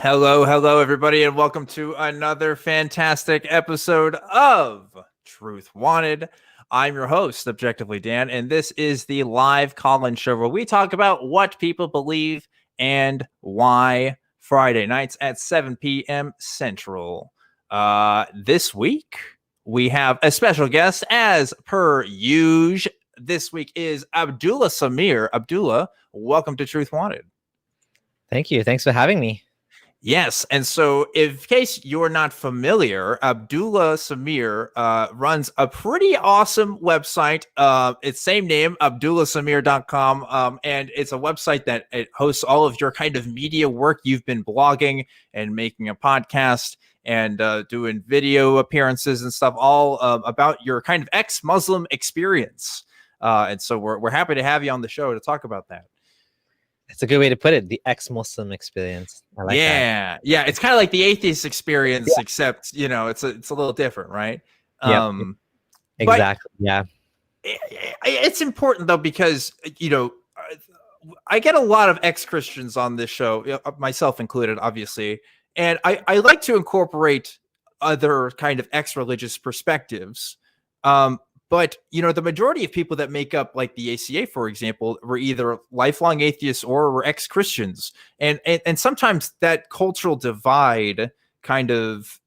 Hello, everybody, and welcome to another fantastic episode of Truth Wanted. I'm your host, ObjectivelyDan, and this is the live call-in show where we talk about what people believe and why. Friday nights at 7 p.m. Central. This week, we have a special guest, as per usual. This week is Abdullah Samir. Abdullah, welcome to Truth Wanted. Thank you. Thanks for having me. Yes, and so in case you're not familiar, Abdullah Samir runs a pretty awesome website. It's same name, abdullahsamir.com, and it's a website that it hosts all of your kind of media work. You've been blogging and making a podcast and doing video appearances and stuff, all about your kind of ex-Muslim experience. And so we're happy to have you on the show to talk about that. It's a good way to put it, the ex-Muslim experience. I like that. Yeah. It's kind of like the atheist experience, except, it's a little different, right? Exactly. Yeah. It's important, though, because, I get a lot of ex-Christians on this show, myself included, obviously. And I like to incorporate other kind of ex-religious perspectives. But, the majority of people that make up like the ACA, for example, were either lifelong atheists or were ex-Christians. And sometimes that cultural divide kind of,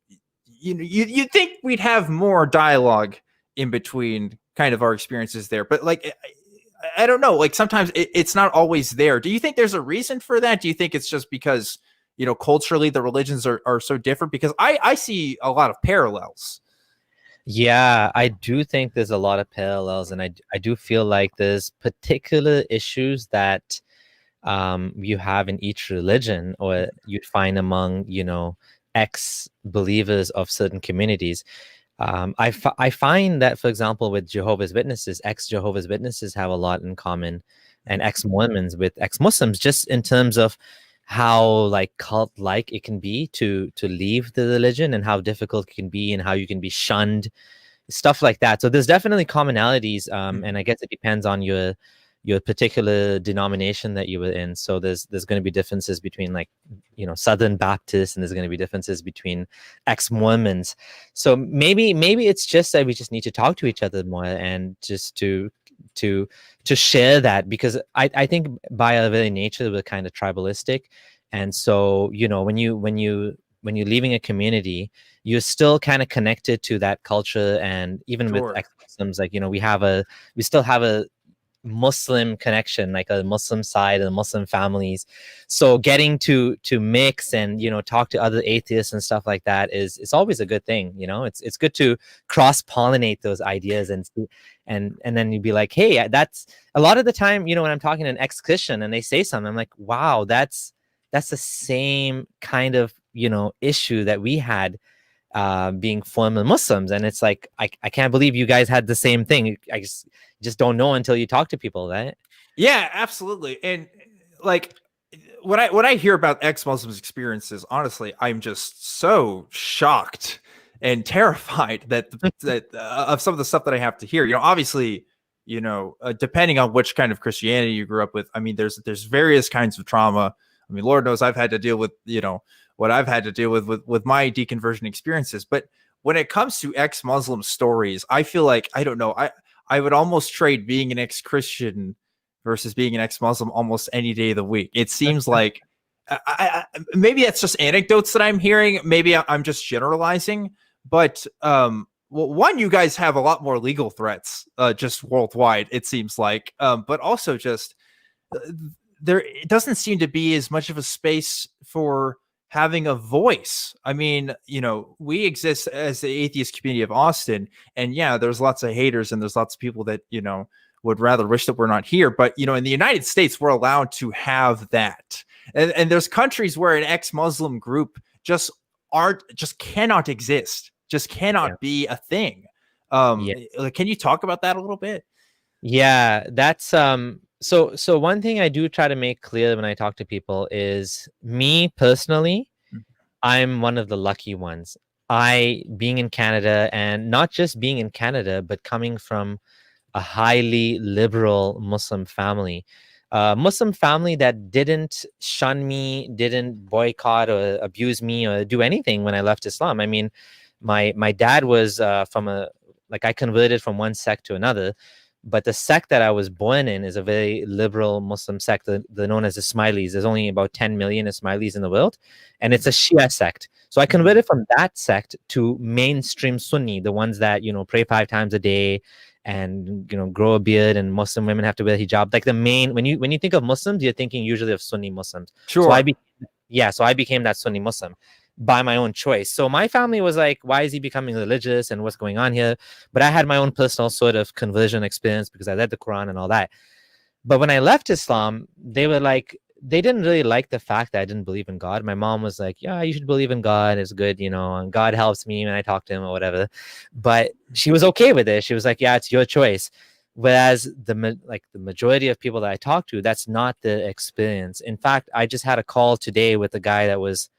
you'd think we'd have more dialogue in between kind of our experiences there. But like, I don't know, like sometimes it's not always there. Do you think there's a reason for that? Do you think it's just because, culturally the religions are so different? Because I see a lot of parallels. Yeah, I do think there's a lot of parallels, and I do feel like there's particular issues that you have in each religion, or you'd find among, ex-believers of certain communities. I find that, for example, with Jehovah's Witnesses, ex-Jehovah's Witnesses have a lot in common, and ex-Mormons with ex-Muslims, just in terms of how like cult-like it can be to leave the religion, and how difficult it can be, and how you can be shunned, stuff like that. So there's definitely commonalities, and I guess it depends on your particular denomination that you were in. So there's going to be differences between, like, Southern Baptists, and there's going to be differences between ex-Mormons. So maybe it's just that we just need to talk to each other more, and just to share that, because I think by our very nature we're kind of tribalistic. And so when you're leaving a community, you're still kind of connected to that culture. And even Sure. with ex-Muslims, like, we still have a Muslim connection, like a Muslim side and Muslim families. So getting to mix and talk to other atheists and stuff like that is always a good thing. It's good to cross-pollinate those ideas, and then you'd be like, hey, that's a lot of the time, when I'm talking to an ex-Christian and they say something, I'm like, wow, that's the same kind of issue that we had being former Muslims. And it's like, I can't believe you guys had the same thing. I just don't know until you talk to people, right? Yeah, absolutely. And like when I hear about ex-Muslims experiences, honestly, I'm just so shocked and terrified that of some of the stuff that I have to hear. Obviously, depending on which kind of Christianity you grew up with, I mean, there's various kinds of trauma. I mean, Lord knows I've had to deal with, what I've had to deal with my deconversion experiences. But when it comes to ex-Muslim stories, I feel like, I don't know, I would almost trade being an ex-Christian versus being an ex-Muslim almost any day of the week. It seems like maybe that's just anecdotes that I'm hearing. Maybe I'm just generalizing. But one, you guys have a lot more legal threats just worldwide, it seems like. But also just it doesn't seem to be as much of a space for having a voice. I mean, we exist as the atheist community of Austin, and yeah, there's lots of haters and there's lots of people that, would rather wish that we're not here. But, in the United States, we're allowed to have that. And there's countries where an ex-Muslim group just cannot exist, just cannot be a thing. Can you talk about that a little bit? Yeah, that's so one thing I do try to make clear when I talk to people is, me personally, I'm one of the lucky ones. Being in Canada, and not just being in Canada, but coming from a highly liberal Muslim family, Muslim family that didn't shun me, didn't boycott or abuse me or do anything when I left Islam. I mean, my dad was from a, like, I converted from one sect to another, but the sect that I was born in is a very liberal Muslim sect. They're known as Ismailis. There's only about 10 million Ismailis in the world, and it's a Shia sect. So I converted from that sect to mainstream Sunni, the ones that, you know, pray 5 times a day and, you know, grow a beard, and Muslim women have to wear hijab. Like the main, when you think of Muslims, you're thinking usually of Sunni Muslims. Sure. So I became that Sunni Muslim by my own choice. So my family was like, why is he becoming religious and what's going on here? But I had my own personal sort of conversion experience because I read the Quran and all that. But when I left Islam, they were like, they didn't really like the fact that I didn't believe in God. My mom was like, yeah, you should believe in God. It's good, you know, and God helps me when I talk to him or whatever. But she was okay with it. She was like, yeah, it's your choice. Whereas the majority of people that I talk to, that's not the experience. In fact, I just had a call today with a guy that was,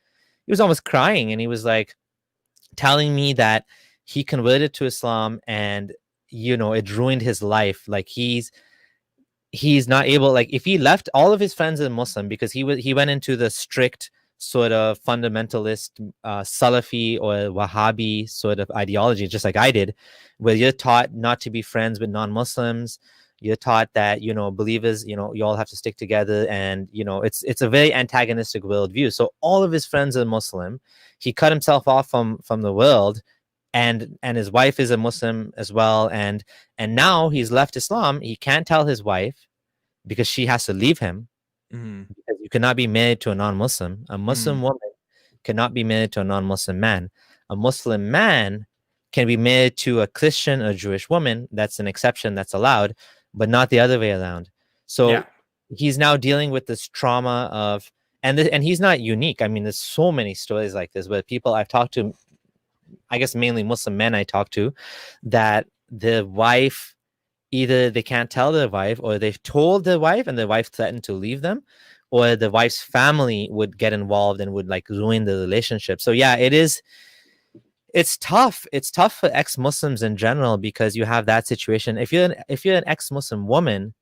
he was almost crying, and he was like telling me that he converted to Islam and, you know, it ruined his life. Like he's not able, like if he left, all of his friends are Muslim because he went into the strict sort of fundamentalist Salafi or Wahhabi sort of ideology, just like I did, where you're taught not to be friends with non-Muslims. You're taught that, you know, believers, you know, you all have to stick together, and, you know, it's a very antagonistic worldview. So all of his friends are Muslim. He cut himself off from the world, and his wife is a Muslim as well, and now he's left Islam. He can't tell his wife because she has to leave him, because you cannot be married to a non-Muslim. A Muslim woman cannot be married to a non-Muslim man. A Muslim man can be married to a Christian or Jewish woman. That's an exception, that's allowed, but not the other way around. So he's now dealing with this trauma of, and he's not unique. I mean, there's so many stories like this where people I've talked to, I guess mainly Muslim men I talk to, that the wife, either they can't tell their wife, or they've told their wife and the wife threatened to leave them, or the wife's family would get involved and would like ruin the relationship. So yeah, it's tough. It's tough for ex-Muslims in general, because you have that situation. If you're an ex-Muslim woman,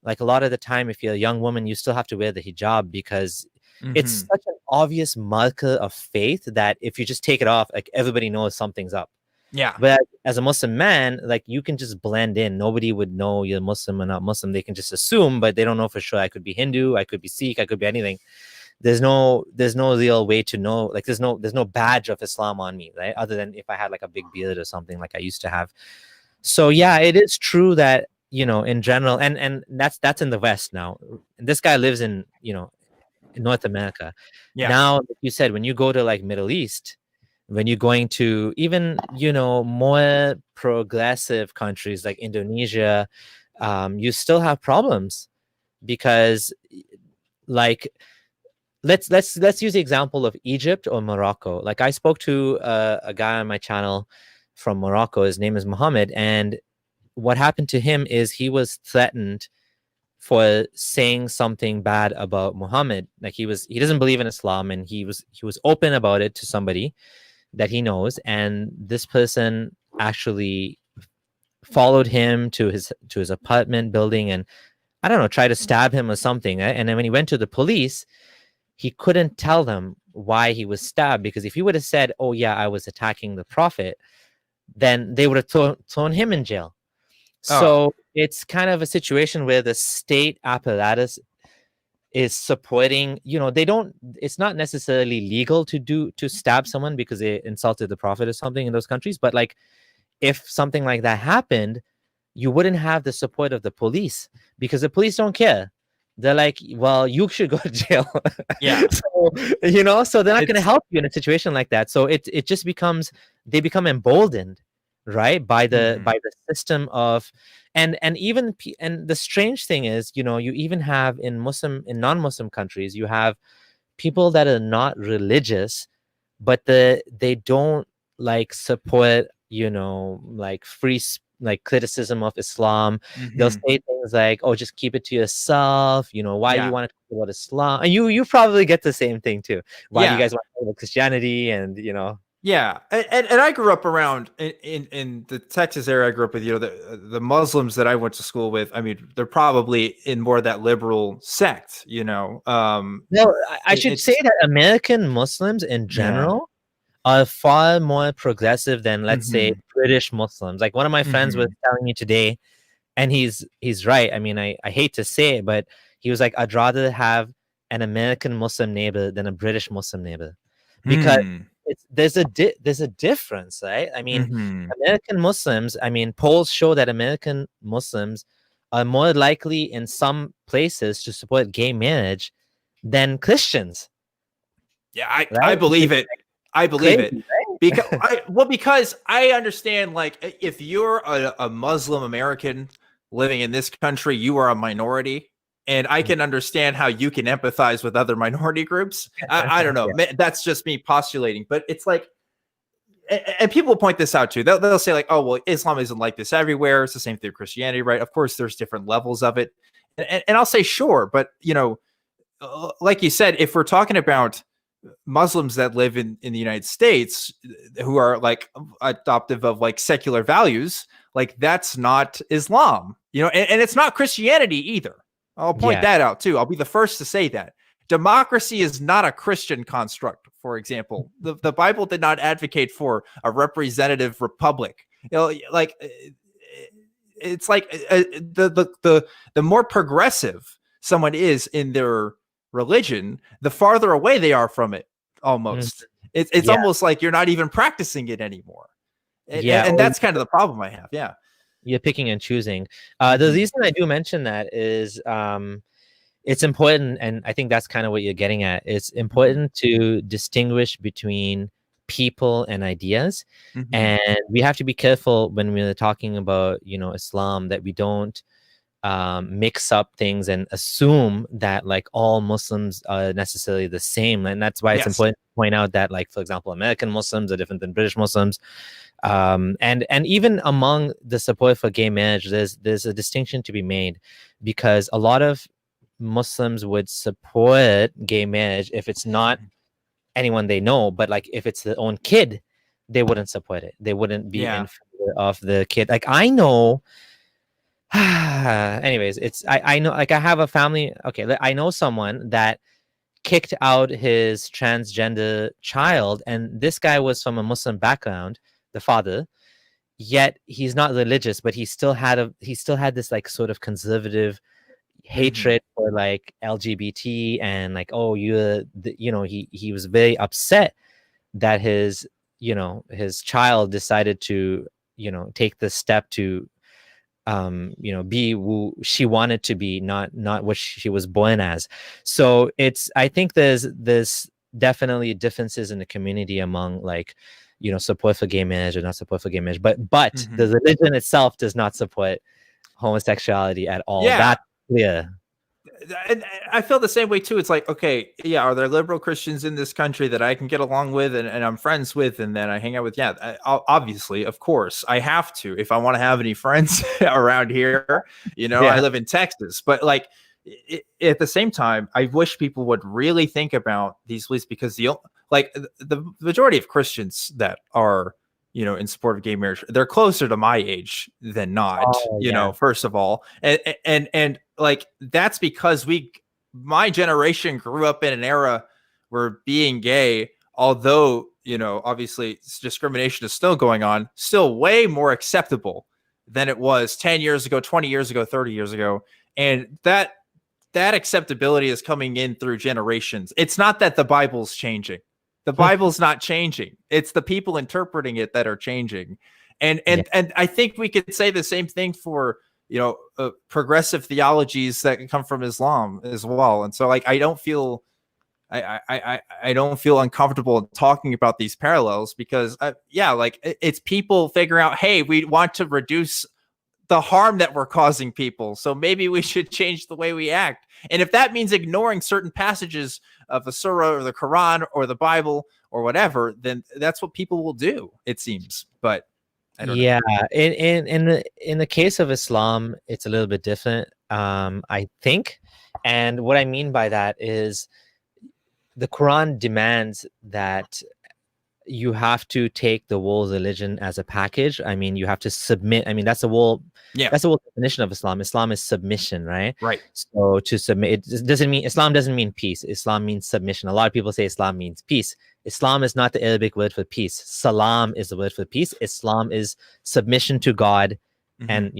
like a lot of the time, if you're a young woman, you still have to wear the hijab, because it's such an obvious marker of faith that if you just take it off, like everybody knows something's up. Yeah. But as a Muslim man, like you can just blend in. Nobody would know you're Muslim or not Muslim. They can just assume, but they don't know for sure. I could be Hindu, I could be Sikh, I could be anything. There's no real way to know. Like there's no badge of Islam on me, right? Other than if I had like a big beard or something like I used to have. So yeah, it is true that, you know, in general, and that's in the West now. And this guy lives in, you know, in North America. Yeah. Now, like you said, when you go to like Middle East, when you're going to even, you know, more progressive countries like Indonesia, you still have problems, because like let's use the example of Egypt or Morocco. Like I spoke to a guy on my channel from Morocco. His name is Mohammed, and what happened to him is he was threatened for saying something bad about Muhammad. Like he doesn't believe in Islam, and he was open about it to somebody that he knows, and this person actually followed him to his apartment building, and I don't know, tried to stab him or something. And then when he went to the police, he couldn't tell them why he was stabbed, because if he would have said, oh yeah, I was attacking the prophet, then they would have thrown him in jail. So it's kind of a situation where the state apparatus is supporting, you know, it's not necessarily legal to stab someone because they insulted the prophet or something in those countries. But like, if something like that happened, you wouldn't have the support of the police, because the police don't care. They're like, well, you should go to jail. Yeah. So, you know, so they're not going to help you in a situation like that. So it just becomes, they become emboldened, right, by the system of, and the strange thing is, you know, you even have in non-Muslim countries, you have people that are not religious, but they don't like support, you know, like like criticism of Islam. They'll say things like, oh, just keep it to yourself, you know, why you want to talk about Islam? And you probably get the same thing too. Why do you guys want to talk about Christianity? And, you know. Yeah, and I grew up around in the Texas area. I grew up with, the Muslims that I went to school with. I mean, they're probably in more of that liberal sect. No, I should say It's that American Muslims in yeah. general are far more progressive than, let's say, Hmm. British Muslims. Like one of my friends was Hmm. telling me today, and he's right. I mean, I hate to say it, but he was like, I'd rather have an American Muslim neighbor than a British Muslim neighbor, because Hmm. there's a difference, right? I mean, Hmm. American Muslims. I mean, polls show that American Muslims are more likely in some places to support gay marriage than Christians, Yeah, I right? Which is believe it. I believe it. crazy, Because right? because I understand, like, if you're a Muslim American living in this country, you are a minority. And I can understand how you can empathize with other minority groups. I don't know. Yeah. That's just me postulating. But it's like, and people point this out too. They'll say, like, oh, well, Islam isn't like this everywhere. It's the same thing with Christianity, right? Of course, there's different levels of it. And I'll say, sure. But, like you said, if we're talking about Muslims that live in the United States who are like adoptive of like secular values, like that's not Islam, and it's not Christianity either. I'll point Yeah. that out too. I'll be the first to say that. Democracy is not a Christian construct, for example. The Bible did not advocate for a representative republic. Like it's like the more progressive someone is in their religion, the farther away they are from it. Mhm. Almost, it's Yeah. almost like you're not even practicing it anymore, Yeah. and Or that's kind of the problem I have. Yeah. you're picking and choosing. The Hmm. reason I do mention that is it's important, and I think that's kind of what you're getting at. It's Hmm. important to distinguish between people and ideas, Hmm. and we have to be careful when we're talking about Islam, that we don't mix up things and assume that like all Muslims are necessarily the same. And that's why it's Yes. important to point out that, like, for example, American Muslims are different than British Muslims. And even among the support for gay marriage, there's a distinction to be made, because a lot of Muslims would support gay marriage if it's not anyone they know, but like if it's their own kid, they wouldn't support it. They wouldn't be in Yeah. favor of the kid. Like I know anyways, I know, like, I have a family. Okay, I know someone that kicked out his transgender child, and this guy was from a Muslim background, the father, yet he's not religious, but he still had this like sort of conservative Hmm. hatred for like LGBT, and like, oh, he was very upset that his child decided to take the step to be who she wanted to be, not what she was born as. So I think there's definitely differences in the community among, like, support for gay marriage or not support for gay marriage, but the Hmm. religion itself does not support homosexuality at all. Yeah. That's clear. And I feel the same way too. It's like, okay, yeah, are there liberal Christians in this country that I can get along with and I'm friends with and then I hang out with? Yeah, obviously, of course, I have to if I want to have any friends around here. I Yeah. live in Texas, but like at the same time, I wish people would really think about these beliefs, because the majority of Christians that are in support of gay marriage, they're closer to my age than not, Oh yeah. first of all. And like, that's because my generation grew up in an era where being gay, although, obviously discrimination is still going on, still way more acceptable than it was 10 years ago, 20 years ago, 30 years ago. And that acceptability is coming in through generations. It's not that the Bible's changing. The Bible's not changing. It's the people interpreting it that are changing. And Yeah. and and I think we could say the same thing for progressive theologies that come from Islam as well. And so, like, I don't feel uncomfortable talking about these parallels, because yeah, like it's people figuring out, hey, we want to reduce the harm that we're causing people, so maybe we should change the way we act. And if that means ignoring certain passages of the Surah or the Quran or the Bible or whatever, then that's what people will do, it seems. But I don't know. Yeah, in the case of Islam, it's a little bit different, I think. And what I mean by that is the Quran demands that you have to take the whole religion as a package. I mean, you have to submit. I mean, that's the whole definition of Islam. Islam is submission, right? Right. So to submit, it doesn't mean Islam doesn't mean peace. Islam means submission. A lot of people say Islam means peace. Islam is not the Arabic word for peace. Salam is the word for peace. Islam is submission to God, and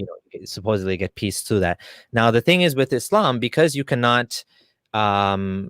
supposedly get peace through that. Now the thing is with Islam, because you cannot, you're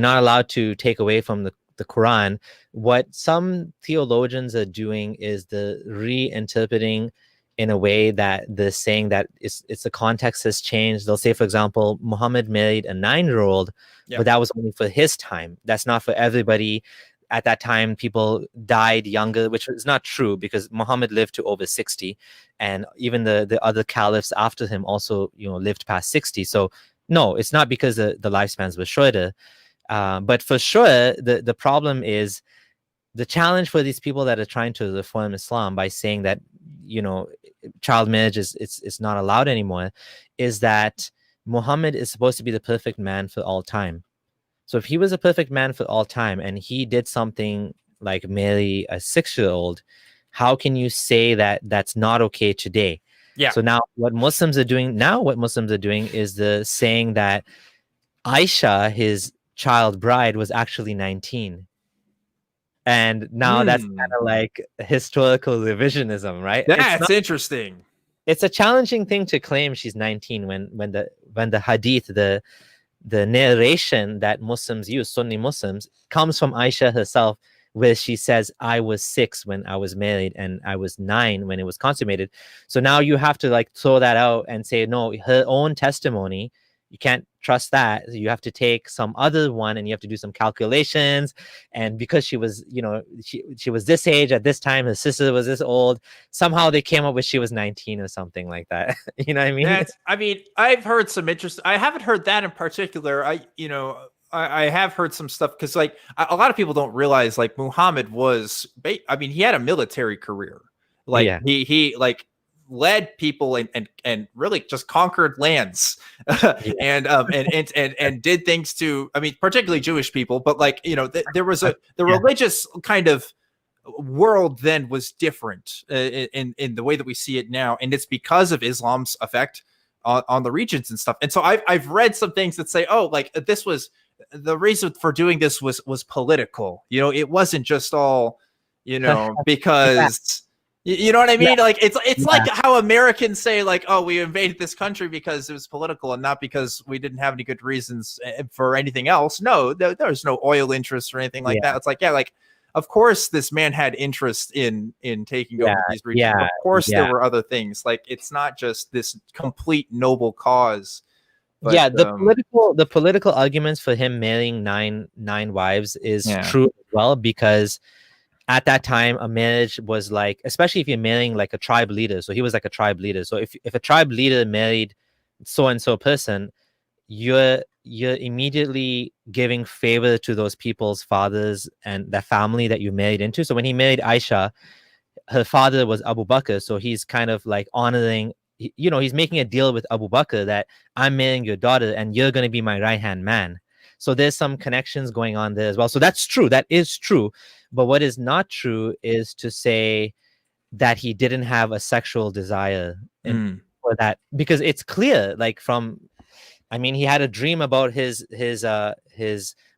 not allowed to take away from the Quran. What some theologians are doing is the reinterpreting in a way that they're saying that it's the context has changed. They'll say, for example, Muhammad married a 9-year-old, but that was only for his time. That's not for everybody. At that time, people died younger, which is not true because Muhammad lived to over 60, and even the other caliphs after him also lived past 60. So no, it's not because the lifespans were shorter. But for sure, the problem is the challenge for these people that are trying to reform Islam by saying that child marriage is not allowed anymore, is that Muhammad is supposed to be the perfect man for all time. So if he was a perfect man for all time and he did something like marry a 6-year-old, how can you say that that's not okay today? Yeah. So now what Muslims are doing is the saying that Aisha, his child bride, was actually 19. And now that's kind of like historical revisionism, right? That's interesting. It's a challenging thing to claim she's 19 when the hadith, the narration that Muslims use, Sunni Muslims, comes from Aisha herself, where she says, I was 6 when I was married and I was 9 when it was consummated. So now you have to like throw that out and say, no, her own testimony, you can't trust that. You have to take some other one and you have to do some calculations. And because she was, she was this age at this time, her sister was this old, somehow they came up with she was 19 or something like that. You know what I mean? I've heard some interest. I haven't heard that in particular. I have heard some stuff because like a lot of people don't realize like Muhammad was, he had a military career. Like he like led people and really just conquered lands and did things to, particularly Jewish people, but like, there was the religious kind of world then was different in the way that we see it now. And it's because of Islam's effect on the regions and stuff. And so I've read some things that say, oh, like this was the reason for doing this was political. It wasn't just all, because you know what I mean? Like it's like how Americans say like, oh, we invaded this country because it was political and not because we didn't have any good reasons for anything else. No, there's no oil interest or anything like that. It's like, of course this man had interest in taking over these regions. Of course there were other things. Like it's not just this complete noble cause. But, the political arguments for him marrying nine wives is true as well, because at that time a marriage was like, especially if you're marrying like a tribe leader. So he was like a tribe leader. So if a tribe leader married so and so person, you're immediately giving favor to those people's fathers and the family that you married into. So when he married Aisha, her father was Abu Bakr, so he's kind of like honoring, he's making a deal with Abu Bakr that I'm marrying your daughter and you're going to be my right-hand man. So there's some connections going on there as well. So that's true. That is true. But what is not true is to say that he didn't have a sexual desire for that, because it's clear, like he had a dream about his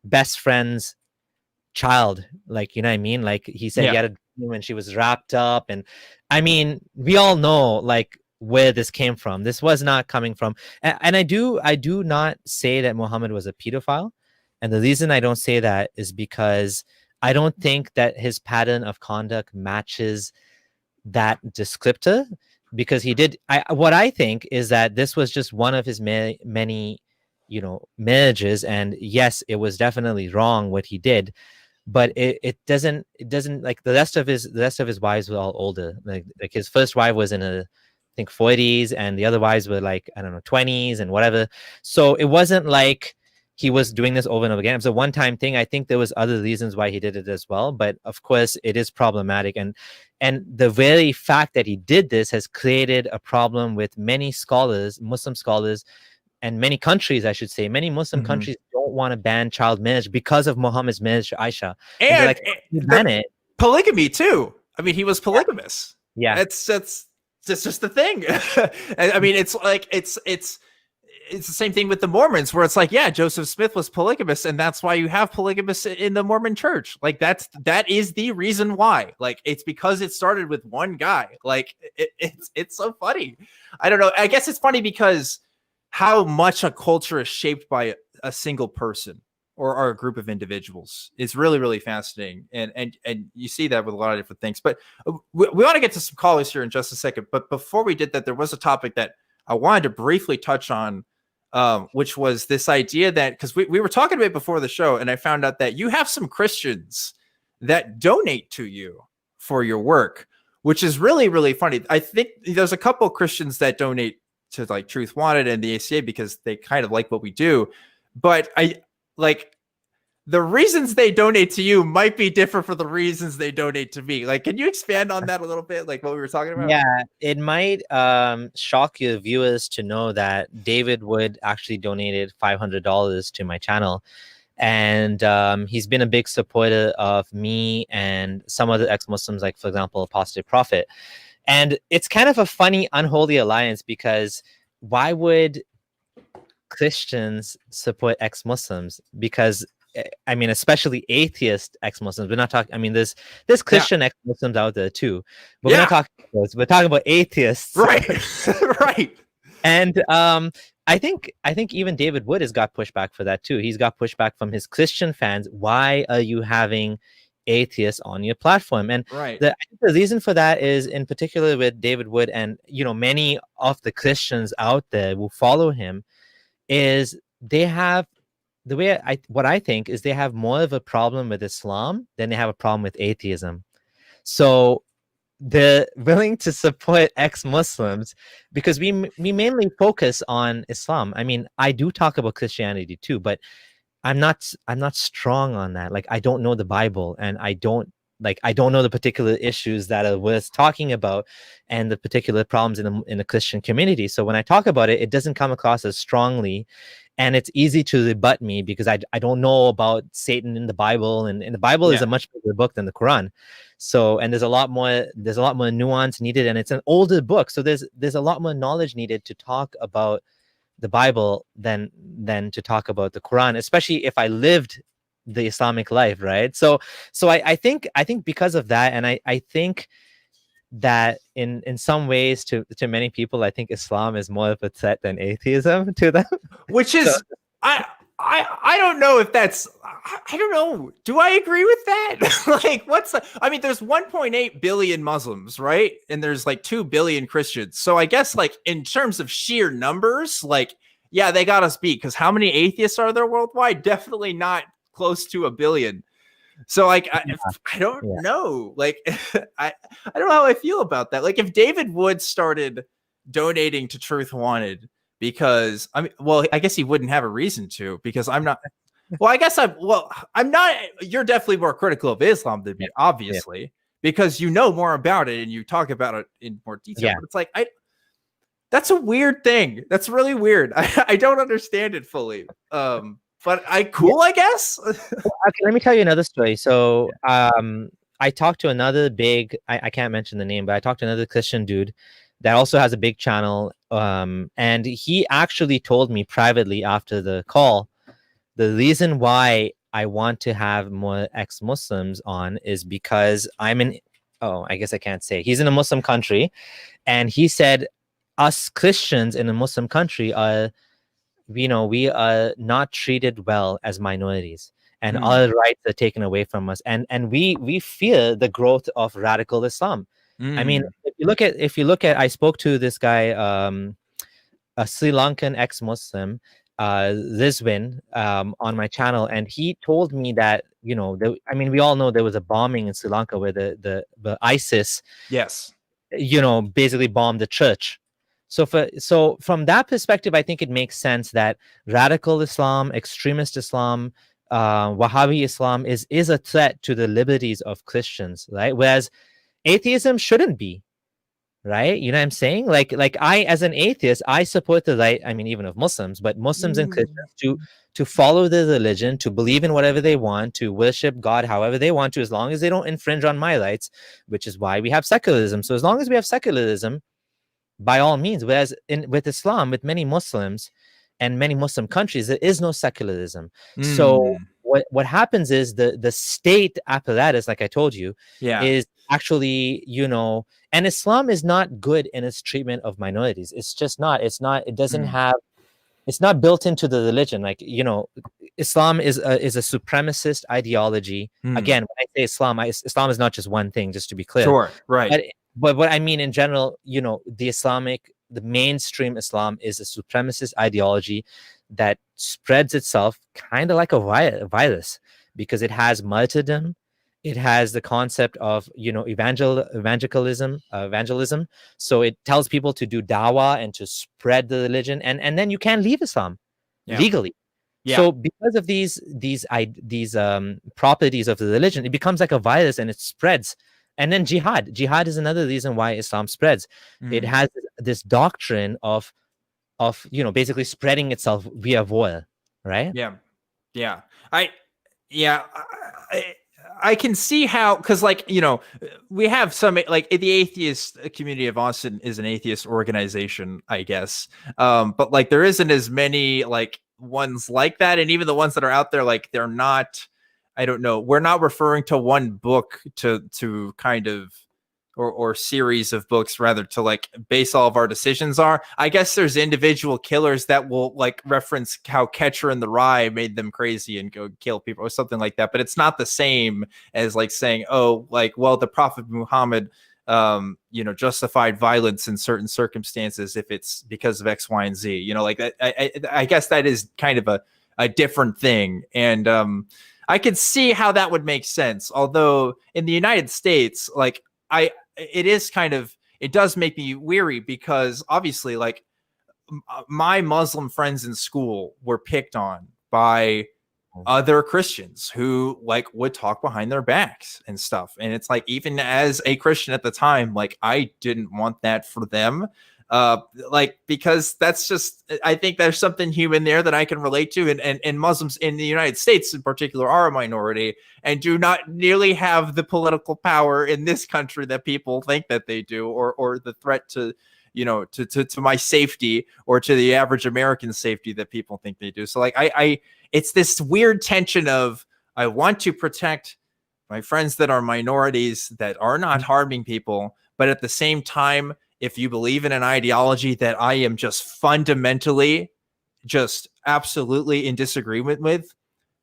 best friend's child. Like, you know what I mean? Like he said he had a dream and she was wrapped up. And we all know like where this came from. This was not coming from, and I do not say that Muhammad was a pedophile. And the reason I don't say that is because I don't think that his pattern of conduct matches that descriptor, because he did. What I think is that this was just one of his many, marriages, and yes, it was definitely wrong what he did, but it doesn't like the rest of his wives were all older. Like his first wife was in her, I think, 40s, and the other wives were like, I don't know, 20s and whatever. So it wasn't like he was doing this over and over again. It was a one-time thing. I think there was other reasons why he did it as well, but of course it is problematic. And the very fact that he did this has created a problem with many scholars, Muslim scholars, many countries, I should say, many Muslim countries don't want to ban child marriage because of Muhammad's marriage to Aisha. And they're like, you ban it. Polygamy too. I mean, he was polygamous. Yeah. That's just the thing. I mean, it's like it's the same thing with the Mormons, where it's like, yeah, Joseph Smith was polygamous, and that's why you have polygamists in the Mormon church. Like that is the reason why. Like, it's because it started with one guy. Like, it's so funny. I don't know. I guess it's funny because how much a culture is shaped by a single person or a group of individuals is really, really fascinating. And you see that with a lot of different things. But we want to get to some callers here in just a second. But before we did that, there was a topic that I wanted to briefly touch on, which was this idea that, because we were talking about it before the show, and I found out that you have some Christians that donate to you for your work, which is really, really funny. I think there's a couple of Christians that donate to like Truth Wanted and the ACA because they kind of like what we do. But the reasons they donate to you might be different for the reasons they donate to me. Like, can you expand on that a little bit? Like what we were talking about? Yeah, it might shock your viewers to know that David Wood actually donated $500 to my channel. And he's been a big supporter of me and some other ex-Muslims, like, for example, Apostate Prophet. And it's kind of a funny, unholy alliance, because why would Christians support ex-Muslims? Because I mean, especially atheist ex-Muslims. We're not talking. I mean, there's Christian ex-Muslims out there too, but we're not talking about those. We're talking about atheists, right? Right. And I think even David Wood has got pushback for that too. He's got pushback from his Christian fans. Why are you having atheists on your platform? And the reason for that is, in particular with David Wood and many of the Christians out there who follow him, is they have what I think is they have more of a problem with Islam than they have a problem with atheism. So they're willing to support ex-Muslims because we mainly focus on Islam. I mean, I do talk about Christianity too, but I'm not strong on that. Like, I don't know the Bible, and I don't know the particular issues that are worth talking about and the particular problems in the Christian community. So when I talk about it, it doesn't come across as strongly, and it's easy to rebut me because I don't know about Satan in the Bible, and the Bible is a much bigger book than the Quran. So, and there's a lot more nuance needed, and it's an older book. So there's a lot more knowledge needed to talk about the Bible than to talk about the Quran, especially if I lived the Islamic life, right? So I think because of that, and I think that in some ways to many people, I think Islam is more of a threat than atheism to them. Which is I don't know if that's I don't know. Do I agree with that? Like, I mean, there's 1.8 billion Muslims, right? And there's like 2 billion Christians. So I guess, like, in terms of sheer numbers, like, yeah, they got us beat, because how many atheists are there worldwide? Definitely not close to 1 billion. So, like, I don't know. Like, I don't know how I feel about that. Like, if David Wood started donating to Truth Wanted, because I guess he wouldn't have a reason to, because I'm not. Well, I guess I'm not. You're definitely more critical of Islam than me, obviously, because you know more about it and you talk about it in more detail. Yeah. But it's like, that's a weird thing. That's really weird. I don't understand it fully. But I guess. Okay, let me tell you another story. So I talked to another big, I can't mention the name, but I talked to another Christian dude that also has a big channel. And he actually told me privately after the call, the reason why I want to have more ex-Muslims on is because I guess I can't say. He's in a Muslim country. And he said, us Christians in a Muslim country are, we are not treated well as minorities, and our rights are taken away from us, and we fear the growth of radical Islam. I mean, if you look at I spoke to this guy, a Sri Lankan ex-Muslim, Rizwin, on my channel, and he told me that we all know there was a bombing in Sri Lanka where the ISIS basically bombed the church. So from that perspective, I think it makes sense that radical Islam, extremist Islam, Wahhabi Islam is a threat to the liberties of Christians, right? Whereas atheism shouldn't be, right? You know what I'm saying? Like I, as an atheist, I support the right, I mean, even of Muslims, but Muslims and Christians to follow their religion, to believe in whatever they want, to worship God however they want to, as long as they don't infringe on my rights, which is why we have secularism. So as long as we have secularism, by all means. Whereas with Islam, with many Muslims and many Muslim countries, there is no secularism. So what happens is the state apparatus, like I told you, is actually, and Islam is not good in its treatment of minorities. It's just not. It doesn't have. It's not built into the religion. Like, Islam is a supremacist ideology. Again, when I say Islam, Islam is not just one thing, just to be clear. Sure, right. But what I mean in general, the mainstream Islam is a supremacist ideology that spreads itself kind of like a virus, because it has martyrdom. It has the concept of, evangelism. So it tells people to do dawah and to spread the religion, and then you can't leave Islam legally. So because of these properties of the religion, it becomes like a virus and it spreads. And then jihad is another reason why Islam spreads. It has this doctrine of basically spreading itself via war, right? I can see how, because we have some, like, the atheist community of Austin is an atheist organization, I guess, but like there isn't as many like ones like that, and even the ones that are out there, like they're not, I don't know, we're not referring to one book to kind of, or series of books rather, to like base all of our decisions are. I guess there's individual killers that will like reference how Catcher in the Rye made them crazy and go kill people or something like that. But it's not the same as like saying, oh, like, well, the Prophet Muhammad, justified violence in certain circumstances if it's because of X, Y, and Z. Like that. I guess that is kind of a different thing. And I could see how that would make sense. Although in the United States, like it does make me weary, because obviously, like, my Muslim friends in school were picked on by other Christians who like would talk behind their backs and stuff. And it's like, even as a Christian at the time, like I didn't want that for them. Because that's just, I think there's something human there that I can relate to. And Muslims in the United States in particular are a minority and do not nearly have the political power in this country that people think that they do, or the threat to, to my safety or to the average American safety that people think they do. So like, it's this weird tension of, I want to protect my friends that are minorities that are not harming people, but at the same time, if you believe in an ideology that I am just fundamentally, just absolutely in disagreement with,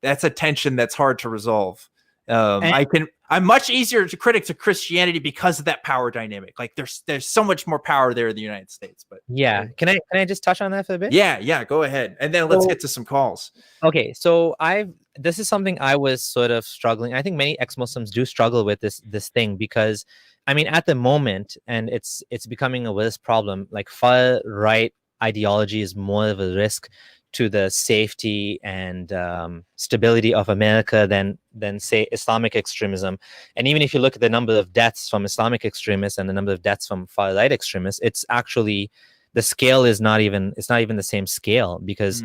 that's a tension that's hard to resolve. I'm much easier to critic to Christianity because of that power dynamic. Like there's so much more power there in the United States. But can I just touch on that for a bit? Yeah, go ahead, and then let's get to some calls. Okay, so this is something I was sort of struggling. I think many ex-Muslims do struggle with this thing, because I mean, at the moment, and it's becoming a worse problem, like far right ideology is more of a risk to the safety and stability of America than say Islamic extremism. And even if you look at the number of deaths from Islamic extremists and the number of deaths from far right extremists, it's actually, the scale is not even the same scale, because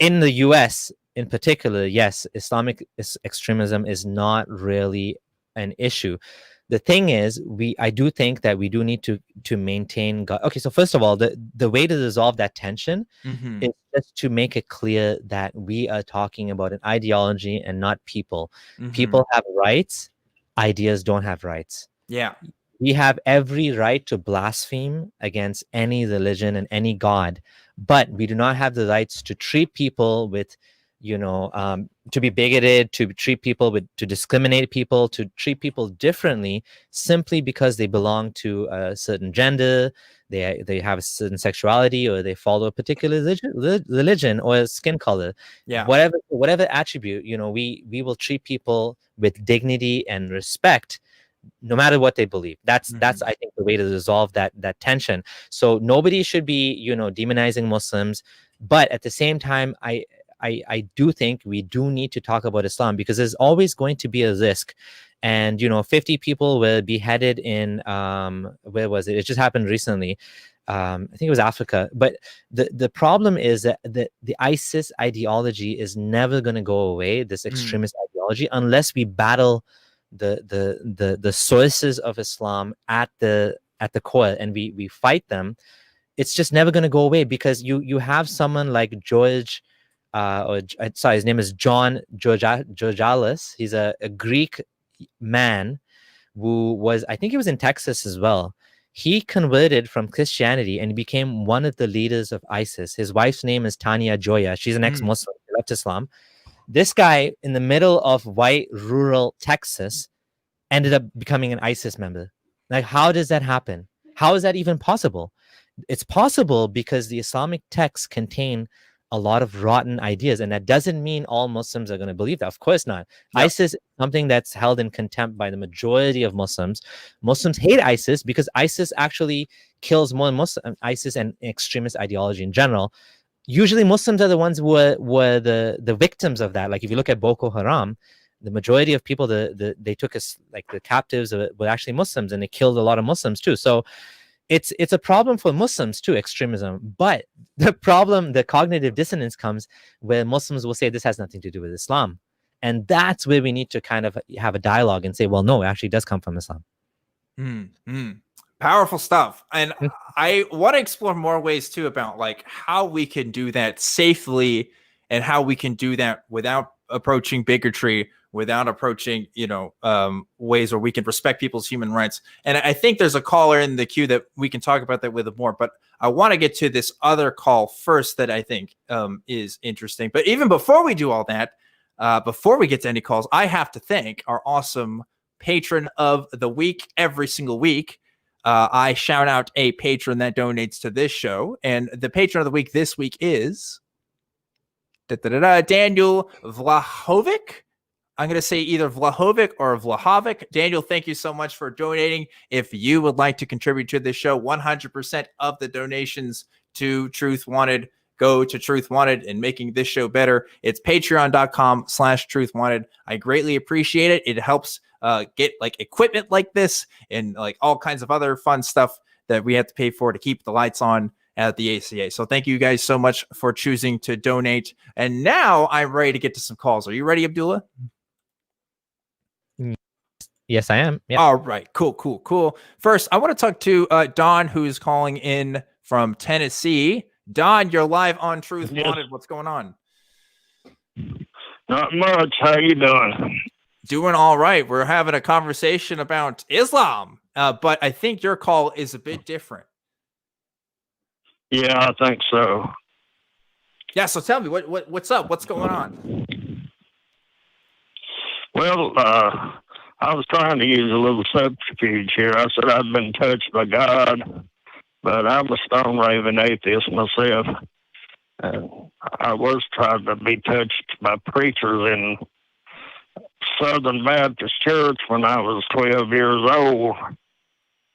in the US in particular, yes, Islamic extremism is not really an issue. The thing is, I do think that we do need to maintain God. Okay, so first of all, the way to resolve that tension is just to make it clear that we are talking about an ideology and not people. People have rights, ideas don't have rights. Yeah. We have every right to blaspheme against any religion and any God, but we do not have the rights to treat people with, to be bigoted, to treat people to discriminate people, to treat people differently simply because they belong to a certain gender, they have a certain sexuality, or they follow a particular religion or a skin color. Yeah. Whatever attribute, we will treat people with dignity and respect, no matter what they believe. That's I think the way to resolve that tension. So nobody should be, demonizing Muslims, but at the same time, I I do think we do need to talk about Islam, because there's always going to be a risk. And 50 people were beheaded in where was it? It just happened recently. I think it was Africa. But the problem is that the ISIS ideology is never going to go away, this extremist ideology, unless we battle the sources of Islam at the core, and we fight them. It's just never going to go away, because you have someone like George, his name is John Georgalis. He's a Greek man who was, I think he was in Texas as well. He converted from Christianity and became one of the leaders of ISIS. His wife's name is Tania Joya. She's an ex-Muslim. She left Islam. This guy, in the middle of white rural Texas, ended up becoming an ISIS member. Like, how does that happen? How is that even possible? It's possible because the Islamic texts contain a lot of rotten ideas, and that doesn't mean all Muslims are going to believe that. Of course not. Yep. ISIS is something that's held in contempt by the majority of Muslims. Muslims hate ISIS because ISIS actually kills more Muslims. ISIS and extremist ideology in general. Usually Muslims are the ones who were the victims of that. Like if you look at Boko Haram, the majority of people they took as like the captives were actually Muslims, and they killed a lot of Muslims too. So it's a problem for Muslims too, extremism. But the problem, the cognitive dissonance comes where Muslims will say this has nothing to do with Islam. And that's where we need to kind of have a dialogue and say, well, no, it actually does come from Islam. Powerful stuff. And I want to explore more ways too about like how we can do that safely, and how we can do that without approaching bigotry, without approaching, ways where we can respect people's human rights. And I think there's a caller in the queue that we can talk about that with more, but I want to get to this other call first that I think is interesting. But even before we do all that, before we get to any calls, I have to thank our awesome patron of the week. Every single week, I shout out a patron that donates to this show. And the patron of the week this week is Daniel Vlahovic. I'm going to say either Vlahovic or Vlahovic. Daniel, thank you so much for donating. If you would like to contribute to this show, 100% of the donations to Truth Wanted go to Truth Wanted and making this show better. It's patreon.com/Truth Wanted. I greatly appreciate it. It helps get like equipment like this and like all kinds of other fun stuff that we have to pay for to keep the lights on at the ACA. So thank you guys so much for choosing to donate. And now I'm ready to get to some calls. Are you ready, Abdullah? Yes, I am. Yep. All right. Cool. First, I want to talk to Don, who's calling in from Tennessee. Don, you're live on Truth Wanted. What's going on? Not much. How you doing? Doing all right. We're having a conversation about Islam, but I think your call is a bit different. Yeah, I think so. Yeah, so tell me, what's up? What's going on? Well, I was trying to use a little subterfuge here. I said I'd been touched by God, but I'm a stone raving atheist myself. And I was trying to be touched by preachers in Southern Baptist Church when I was 12 years old.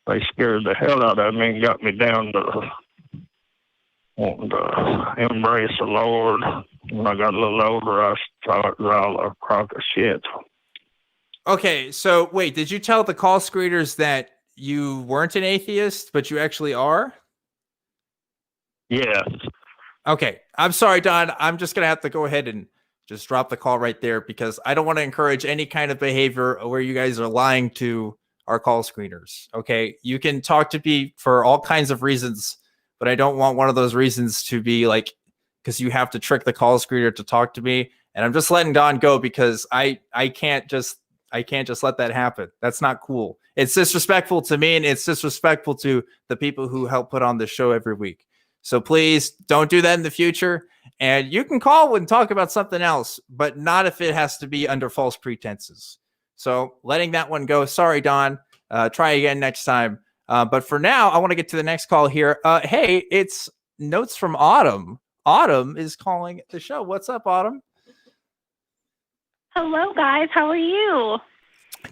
They scared the hell out of me and got me down to wanting to embrace the Lord. When I got a little older, I thought it was all a crock of shit. Okay, so wait, did you tell the call screeners that you weren't an atheist, but you actually are? Yes. Okay, I'm sorry, Don. I'm just going to have to go ahead and just drop the call right there because I don't want to encourage any kind of behavior where you guys are lying to our call screeners. Okay, you can talk to me for all kinds of reasons, but I don't want one of those reasons to be like, because you have to trick the call screener to talk to me. And I'm just letting Don go because I can't just let that happen. That's not cool. It's disrespectful to me, and it's disrespectful to the people who help put on the show every week. So please don't do that in the future. And you can call and talk about something else, but not if it has to be under false pretenses. So letting that one go. Sorry, Don. Try again next time. But for now, I want to get to the next call here. Hey, it's Notes from Autumn. Autumn is calling the show. What's up, Autumn? Hello, guys. How are you?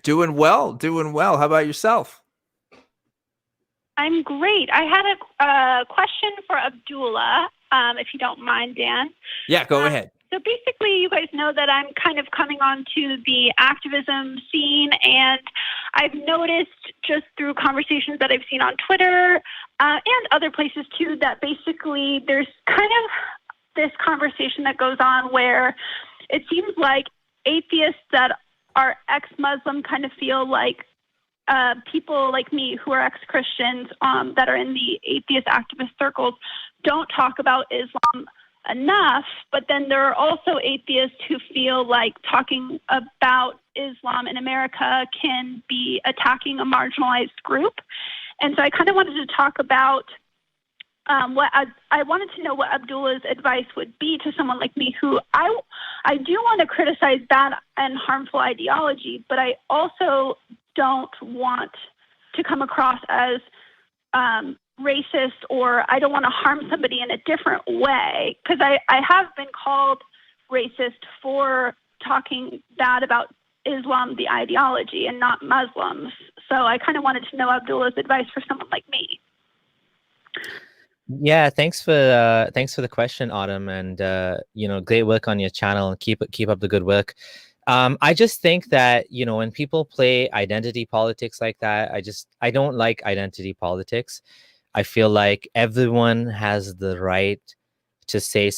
Doing well. How about yourself? I'm great. I had a question for Abdullah, if you don't mind, Dan. Yeah, go ahead. So basically, you guys know that I'm kind of coming onto the activism scene, and I've noticed just through conversations that I've seen on Twitter and other places too, that basically there's kind of this conversation that goes on where it seems like atheists that are ex-Muslim kind of feel like people like me who are ex-Christians that are in the atheist activist circles don't talk about Islam enough, but then there are also atheists who feel like talking about Islam in America can be attacking a marginalized group. And so I kind of wanted to talk about what I wanted to know what Abdullah's advice would be to someone like me who I do want to criticize bad and harmful ideology, but I also don't want to come across as racist, or I don't want to harm somebody in a different way, because I have been called racist for talking bad about Islam, the ideology, and not Muslims. So I kind of wanted to know Abdullah's advice for someone like me. Yeah, thanks for the question, Autumn, and great work on your channel, and keep up the good work. I just think that, when people play identity politics like that, I don't like identity politics. I feel like everyone has the right to say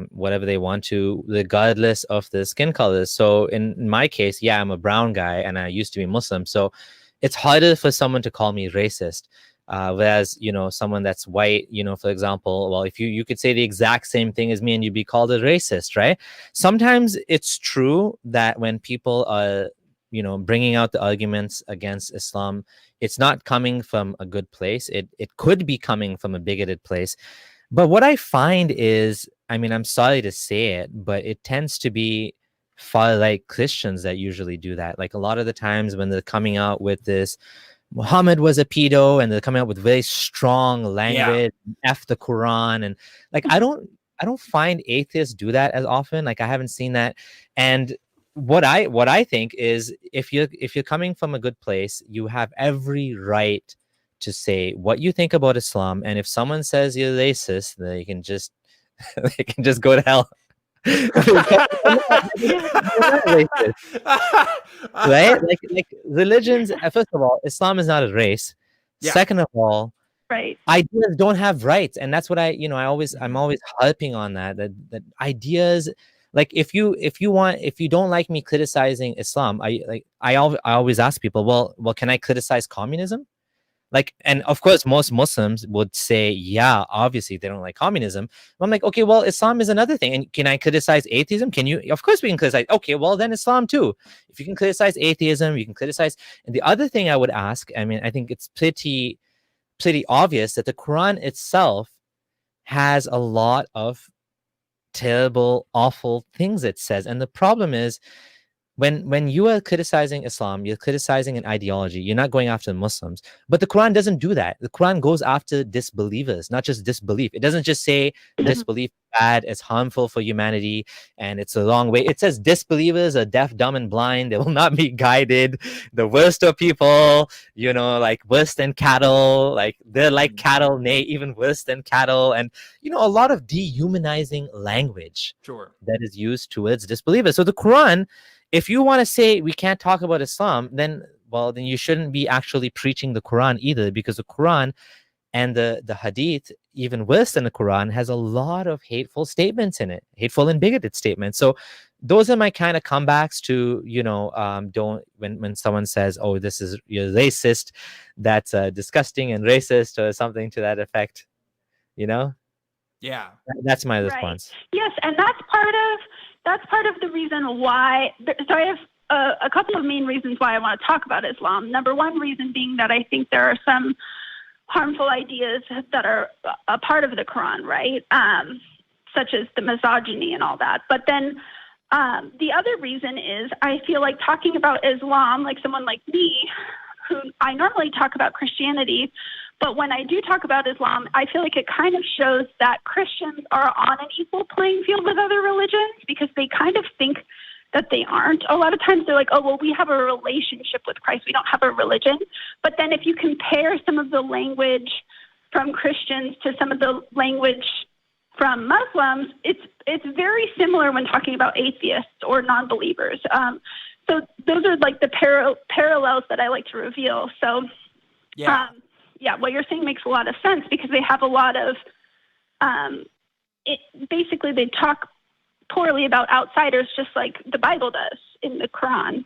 whatever they want to, regardless of the skin color. So in my case, yeah, I'm a brown guy and I used to be Muslim. So it's harder for someone to call me racist. Whereas, someone that's white, for example, well, if you could say the exact same thing as me and you'd be called a racist, right? Sometimes it's true that when people are, bringing out the arguments against Islam, it's not coming from a good place. It could be coming from a bigoted place. But what I find is, I'm sorry to say it, but it tends to be far-right Christians that usually do that. Like a lot of the times when they're coming out with this, Muhammad was a pedo, and they're coming out with very strong language, F the Quran, and like I don't find atheists do that as often. Like I haven't seen that. And what I think is, if you're coming from a good place, you have every right to say what you think about Islam. And if someone says you're racist, then they can just go to hell. Right? Like religions, first of all, Islam is not a race. Second of all, right, ideas don't have rights. And that's what I'm always harping on that ideas, like if you don't like me criticizing Islam, I always ask people, well, can I criticize communism? Like, and of course, most Muslims would say, yeah, obviously they don't like communism. I'm like, okay, well, Islam is another thing. And can I criticize atheism? Can you? Of course we can criticize. Okay, well, then Islam too. If you can criticize atheism, you can criticize. And the other thing I would ask, I think it's pretty obvious that the Quran itself has a lot of terrible, awful things it says. And the problem is, when you are criticizing Islam, you're criticizing an ideology. You're not going after Muslims. But the Quran doesn't do that. The Quran goes after disbelievers, not just disbelief. It doesn't just say disbelief is bad, it's harmful for humanity, and it's a wrong way. It says disbelievers are deaf, dumb, and blind. They will not be guided. The worst of people, like worse than cattle. Like they're like cattle, nay, even worse than cattle. And, a lot of dehumanizing language that is used towards disbelievers. So the Quran, if you want to say we can't talk about Islam, then you shouldn't be actually preaching the Quran either, because the Quran and the Hadith, even worse than the Quran, has a lot of hateful statements in it, hateful and bigoted statements. So those are my kind of comebacks to, when someone says, oh, you're racist, that's disgusting and racist, or something to that effect, Yeah. That's my response. Yes, and that's part of the reason why. So I have a couple of main reasons why I want to talk about Islam. Number one reason being that I think there are some harmful ideas that are a part of the Quran, right? Such as the misogyny and all that. But then the other reason is I feel like talking about Islam, like someone like me, who I normally talk about Christianity, but when I do talk about Islam, I feel like it kind of shows that Christians are on an equal playing field with other religions, because they kind of think that they aren't. A lot of times they're like, oh, well, we have a relationship with Christ. We don't have a religion. But then if you compare some of the language from Christians to some of the language from Muslims, it's very similar when talking about atheists or non-believers. So those are like the parallels that I like to reveal. So, Yeah. What you're saying makes a lot of sense because they have a lot of, basically they talk poorly about outsiders just like the Bible does in the Quran.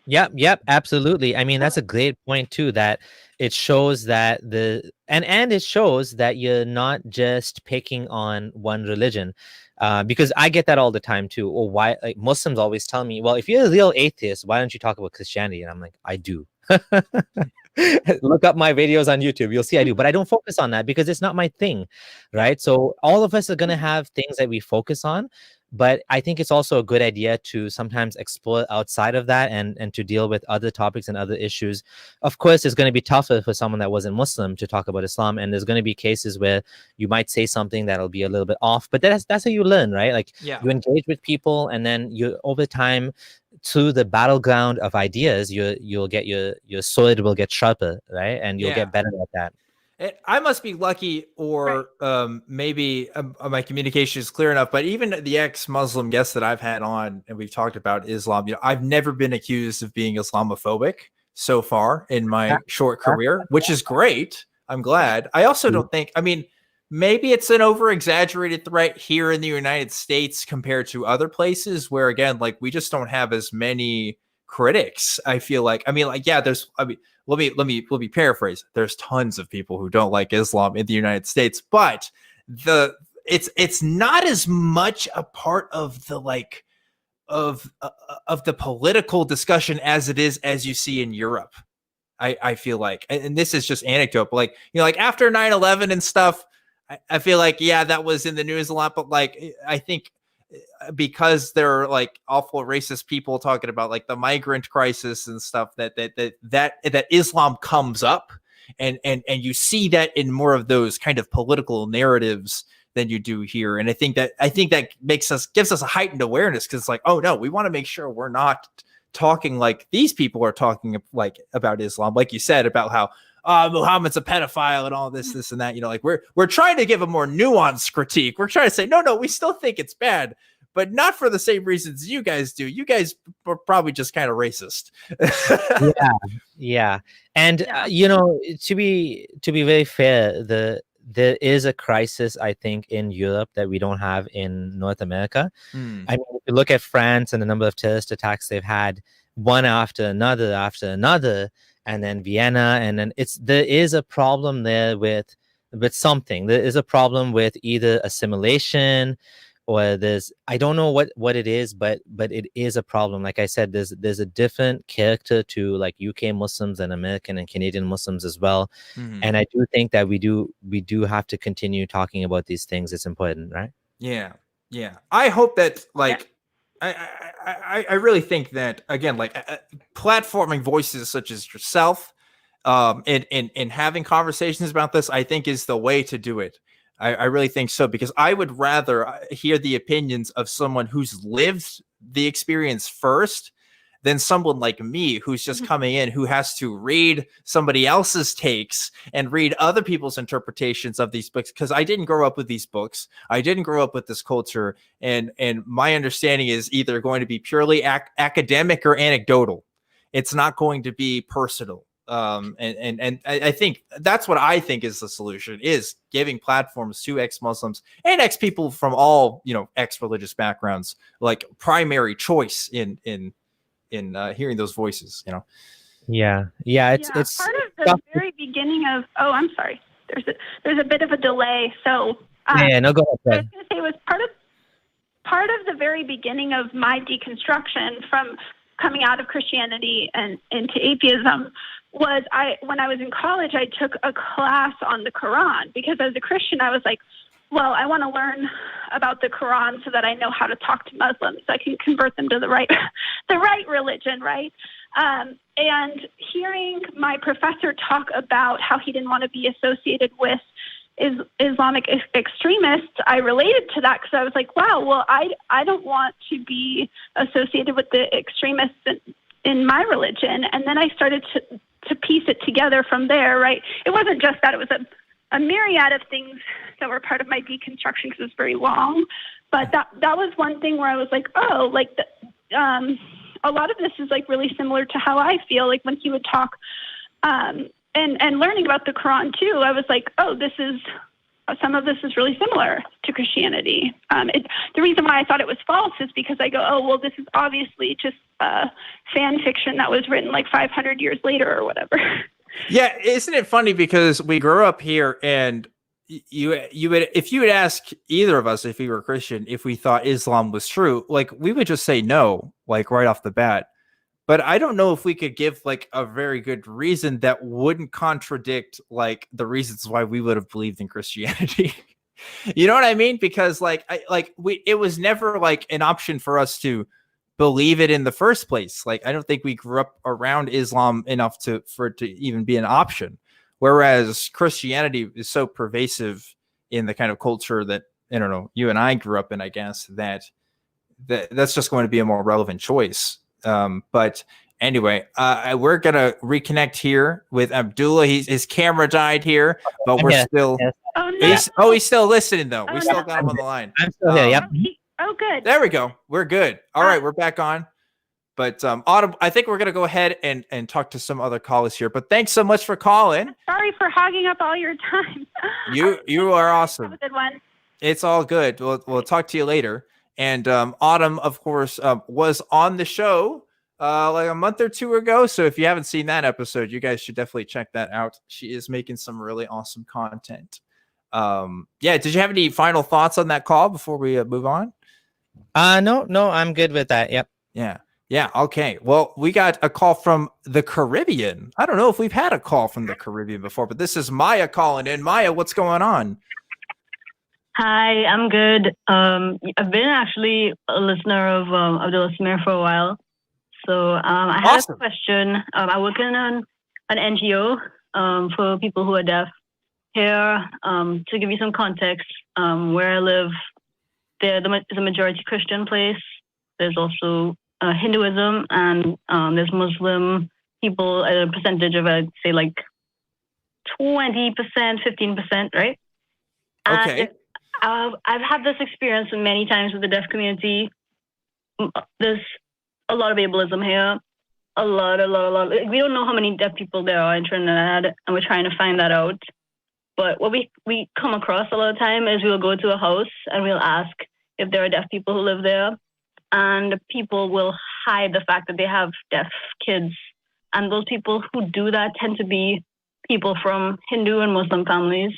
Yep, absolutely. I mean, that's a great point too, that it shows that and it shows that you're not just picking on one religion. Because I get that all the time too. Or why, like, Muslims always tell me, well, if you're a real atheist, why don't you talk about Christianity? And I'm like, I do. Look up my videos on YouTube. You'll see I do, but I don't focus on that because it's not my thing, right? So all of us are going to have things that we focus on, but I think it's also a good idea to sometimes explore outside of that and to deal with other topics and other issues. Of course, it's going to be tougher for someone that wasn't Muslim to talk about Islam, and there's going to be cases where you might say something that'll be a little bit off, but that's how you learn, right? Like, you engage with people, and then you, over time, through the battleground of ideas, you'll get your sword will get sharper, right? And you'll get better at that. I must be lucky, or maybe my communication is clear enough, but even the ex-Muslim guests that I've had on and we've talked about Islam, I've never been accused of being Islamophobic so far in my short career, which is great. I'm glad. I also don't think, I mean, maybe it's an over-exaggerated threat here in the United States compared to other places where, again, like, we just don't have as many critics. I feel like, I mean, like, yeah, there's, I mean, let me paraphrase. There's tons of people who don't like Islam in the United States, but it's not as much a part of the of the political discussion as it is as you see in Europe. I feel like, and this is just anecdote, but like, like after 9/11 and stuff, I feel like, yeah, that was in the news a lot, but like, I think because there are like awful racist people talking about like the migrant crisis and stuff, that Islam comes up, and you see that in more of those kind of political narratives than you do here. And I think that gives us a heightened awareness, because it's like, oh no, we want to make sure we're not talking like these people are talking like about Islam, like you said, about how Muhammad's a pedophile and all this and that, like we're trying to give a more nuanced critique. We're trying to say, no, we still think it's bad, but not for the same reasons you guys do. You guys are probably just kind of racist. Yeah. And to be very fair, there is a crisis, I think, in Europe that we don't have in North America. I mean, if you look at France and the number of terrorist attacks they've had, one after another, and then Vienna, and then there is a problem there with something. There is a problem with either assimilation, or I don't know what it is, but it is a problem. Like I said, there's a different character to like UK Muslims and American and Canadian Muslims as well. And I do think that we do have to continue talking about these things. It's important, right? Yeah. I hope that like I really think that, again, like platforming voices such as yourself, and having conversations about this, I think is the way to do it. I really think so, because I would rather hear the opinions of someone who's lived the experience first than someone like me who's just coming in, who has to read somebody else's takes and read other people's interpretations of these books, because I didn't grow up with these books. I didn't grow up with this culture. And my understanding is either going to be purely academic or anecdotal. It's not going to be personal. And I think that's what I think is the solution, is giving platforms to ex-Muslims and ex-people from all, ex-religious backgrounds, like primary choice in hearing those voices. It's part of the very beginning of. Oh, I'm sorry. There's a bit of a delay. So no, go ahead. I was going to say, it was part of the very beginning of my deconstruction from coming out of Christianity and into atheism. Was when I was in college, I took a class on the Quran, because as a Christian, I was like, well, I want to learn about the Quran so that I know how to talk to Muslims, so I can convert them to the right religion, right? And hearing my professor talk about how he didn't want to be associated with Islamic extremists, I related to that, because I was like, wow, well, I don't want to be associated with the extremists in my religion. And then I started to piece it together from there, right? It wasn't just that it was a myriad of things that were part of my deconstruction because it was very long. But that was one thing where I was like, oh, like a lot of this is like really similar to how I feel. Like when he would talk and learning about the Quran too, I was like, oh, some of this is really similar to Christianity. The reason why I thought it was false is because I go, oh, well, this is obviously just fan fiction that was written like 500 years later or whatever. Yeah, isn't it funny because we grew up here, and you would, if you would ask either of us if we were Christian if we thought Islam was true, like we would just say no, like right off the bat. But I don't know if we could give like a very good reason that wouldn't contradict like the reasons why we would have believed in Christianity. You know what I mean? Because like it was never like an option for us to believe it in the first place. Like I don't think we grew up around Islam enough for it to even be an option. Whereas Christianity is so pervasive in the kind of culture that, I don't know, you and I grew up in, I guess, that's just going to be a more relevant choice. But anyway, we're going to reconnect here with Abdullah. His camera died here, but we're still... Yes. Oh, no. He's still listening, though. We still no. got him on the line. I'm still here. Yep. Oh, good. There we go. We're good. All right, we're back on. But Autumn, I think we're going to go ahead and talk to some other callers here. But thanks so much for calling. Sorry for hogging up all your time. You are awesome. Have a good one. It's all good. We'll talk to you later. And Autumn, of course, was on the show like a month or two ago. So if you haven't seen that episode, you guys should definitely check that out. She is making some really awesome content. Yeah. Did you have any final thoughts on that call before we move on? No, I'm good with that. Yep. Yeah. Okay. Well, we got a call from the Caribbean. I don't know if we've had a call from the Caribbean before, but this is Maya calling in. Maya, what's going on? Hi, I'm good. I've been actually a listener of Abdullah for a while. So I had Awesome. a question. I work in an NGO for people who are deaf. Here, to give you some context, where I live, there's a majority Christian place. There's also Hinduism, and there's Muslim people at a percentage of, I'd say, like 20%, 15%, right? Okay. And I've had this experience many times with the deaf community. There's a lot of ableism here. A lot. We don't know how many deaf people there are in Trinidad, and we're trying to find that out. But what we come across a lot of time is we'll go to a house and we'll ask if there are deaf people who live there. And people will hide the fact that they have deaf kids. And those people who do that tend to be people from Hindu and Muslim families.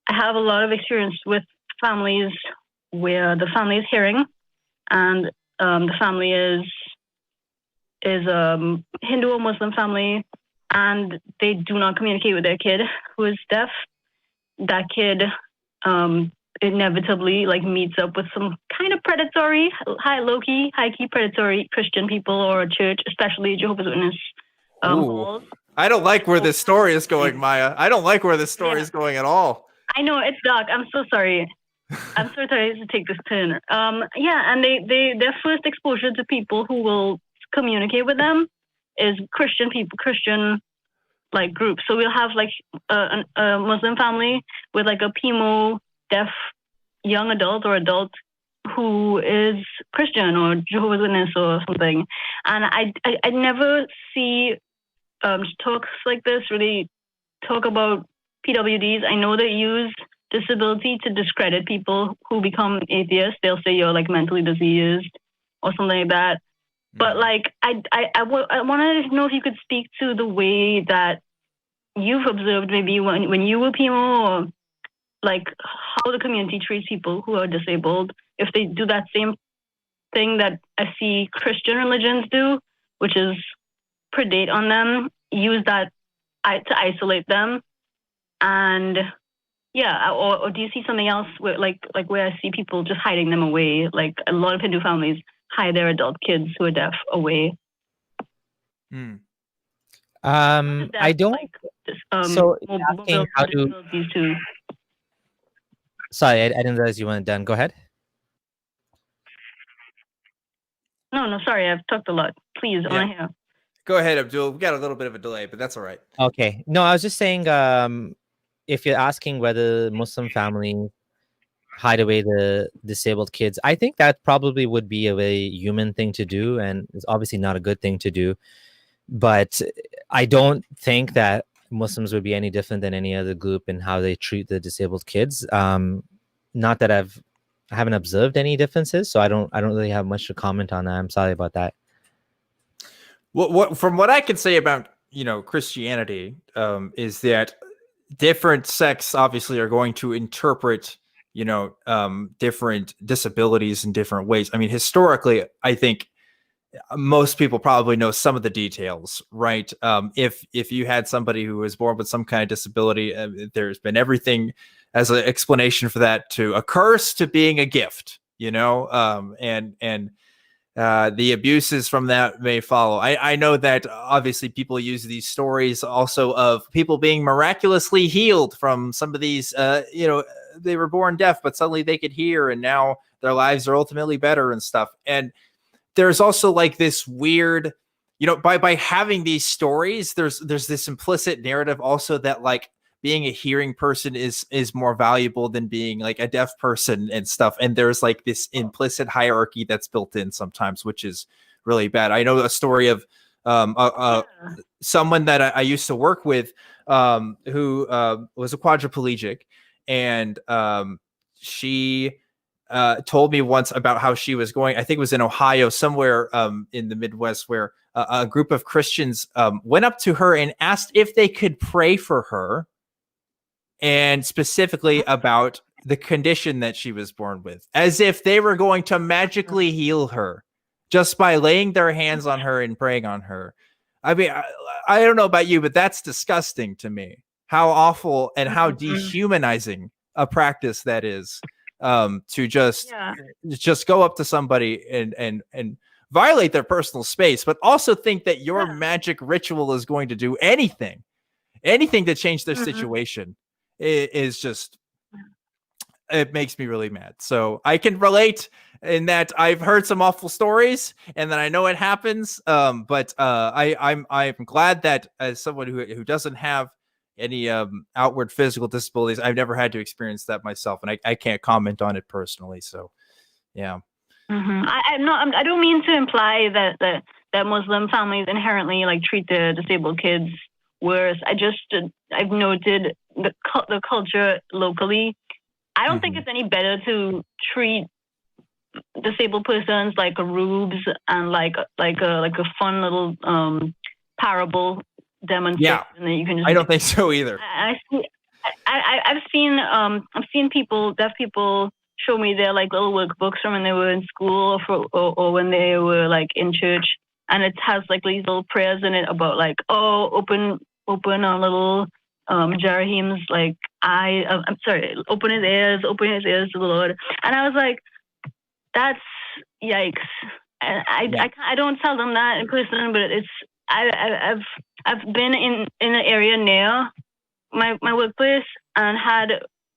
I have a lot of experience with families where the family is hearing, and the family is Hindu or Muslim family, and they do not communicate with their kid who is deaf. That kid inevitably like meets up with some kind of predatory, high-key predatory Christian people or a church, especially Jehovah's Witness. Ooh. I don't like where this story is going, Maya. I don't like where this story is going at all. I know, it's dark. I'm so sorry. I'm so sorry to take this turn. And their first exposure to people who will communicate with them is Christian people, Christian like groups. So we'll have like a Muslim family with like a PMO deaf young adult or adult who is Christian or Jehovah's Witness or something. And I never see talks like this really talk about PWDs. I know they use disability to discredit people who become atheists. They'll say you're like mentally diseased or something like that. But like, I wanted to know if you could speak to the way that you've observed maybe when you were PMO, or like how the community treats people who are disabled, if they do that same thing that I see Christian religions do, which is predate on them, use that to isolate them. And yeah, or do you see something else where like where I see people just hiding them away? Like a lot of Hindu families hide their adult kids who are deaf away. I don't. Like, so asking how to. Too. Sorry, I didn't realize you weren't done. Go ahead. No, sorry, I've talked a lot. Please, on here. Go ahead, Abdul. We got a little bit of a delay, but that's all right. Okay. No, I was just saying. if you're asking whether Muslim families hide away the disabled kids, I think that probably would be a very human thing to do, and it's obviously not a good thing to do. But I don't think that Muslims would be any different than any other group in how they treat the disabled kids. Not that I haven't observed any differences, so I don't really have much to comment on that. I'm sorry about that. What from what I can say about Christianity is that different sects obviously are going to interpret different disabilities in different ways. I mean, historically, I think most people probably know some of the details, right? If you had somebody who was born with some kind of disability, there's been everything as an explanation for that, to a curse to being a gift, and the abuses from that may follow. I know that obviously people use these stories also of people being miraculously healed from some of these, they were born deaf, but suddenly they could hear, and now their lives are ultimately better and stuff. And there's also like this weird, by having these stories, there's this implicit narrative also that like being a hearing person is more valuable than being like a deaf person and stuff. And there's like this implicit hierarchy that's built in sometimes, which is really bad. I know a story of someone that I used to work with who was a quadriplegic, and she told me once about how she was going, I think it was in Ohio, somewhere in the Midwest, where a group of Christians went up to her and asked if they could pray for her, and specifically about the condition that she was born with, as if they were going to magically heal her just by laying their hands on her and praying on her. I mean, I don't know about you, but that's disgusting to me. How awful and how dehumanizing a practice that is, to just go up to somebody and violate their personal space, but also think that your magic ritual is going to do anything to change their situation. Is just, it makes me really mad. So I can relate in that I've heard some awful stories and that I know it happens. But I'm glad that as someone who doesn't have any outward physical disabilities, I've never had to experience that myself, and I can't comment on it personally. So yeah. I don't mean to imply that Muslim families inherently like treat their disabled kids worse. I've noted the culture locally. I don't think it's any better to treat disabled persons like a rubes and like a fun little parable demonstration that you can just. I don't think so either. I've seen deaf people show me their like little workbooks from when they were in school or when they were like in church, and it has like these little prayers in it about like, open a little Jaraheem's like I'm sorry, open his ears to the Lord. And I was like, that's yikes. And I don't tell them that in person, but I've been in an area near my workplace and had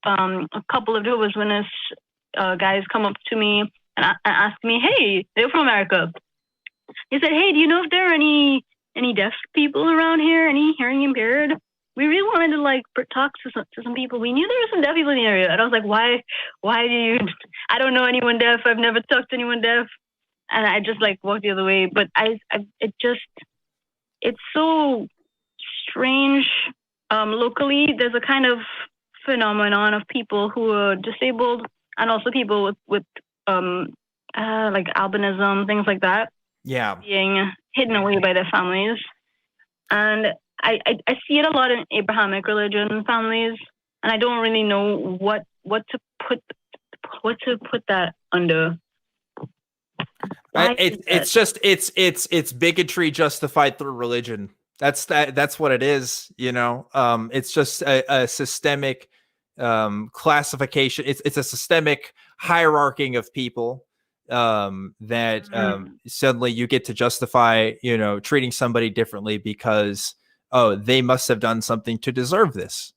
a couple of Jehovah's Witness guys come up to me and ask me, hey, they're from America. He said, hey, do you know if there are any deaf people around here, any hearing impaired? We really wanted to like talk to some people. We knew there were some deaf people in the area. And I was like, why do you, I don't know anyone deaf. I've never talked to anyone deaf. And I just like walked the other way. But it's so strange. Locally, there's a kind of phenomenon of people who are disabled and also people with like albinism, things like that. Yeah. Being hidden away by their families. And I see it a lot in Abrahamic religion families, and I don't really know what to put that under. It's bigotry justified through religion. That's what it is. It's just a systemic classification. It's a systemic hierarchy of people that suddenly you get to justify, treating somebody differently because they must have done something to deserve this.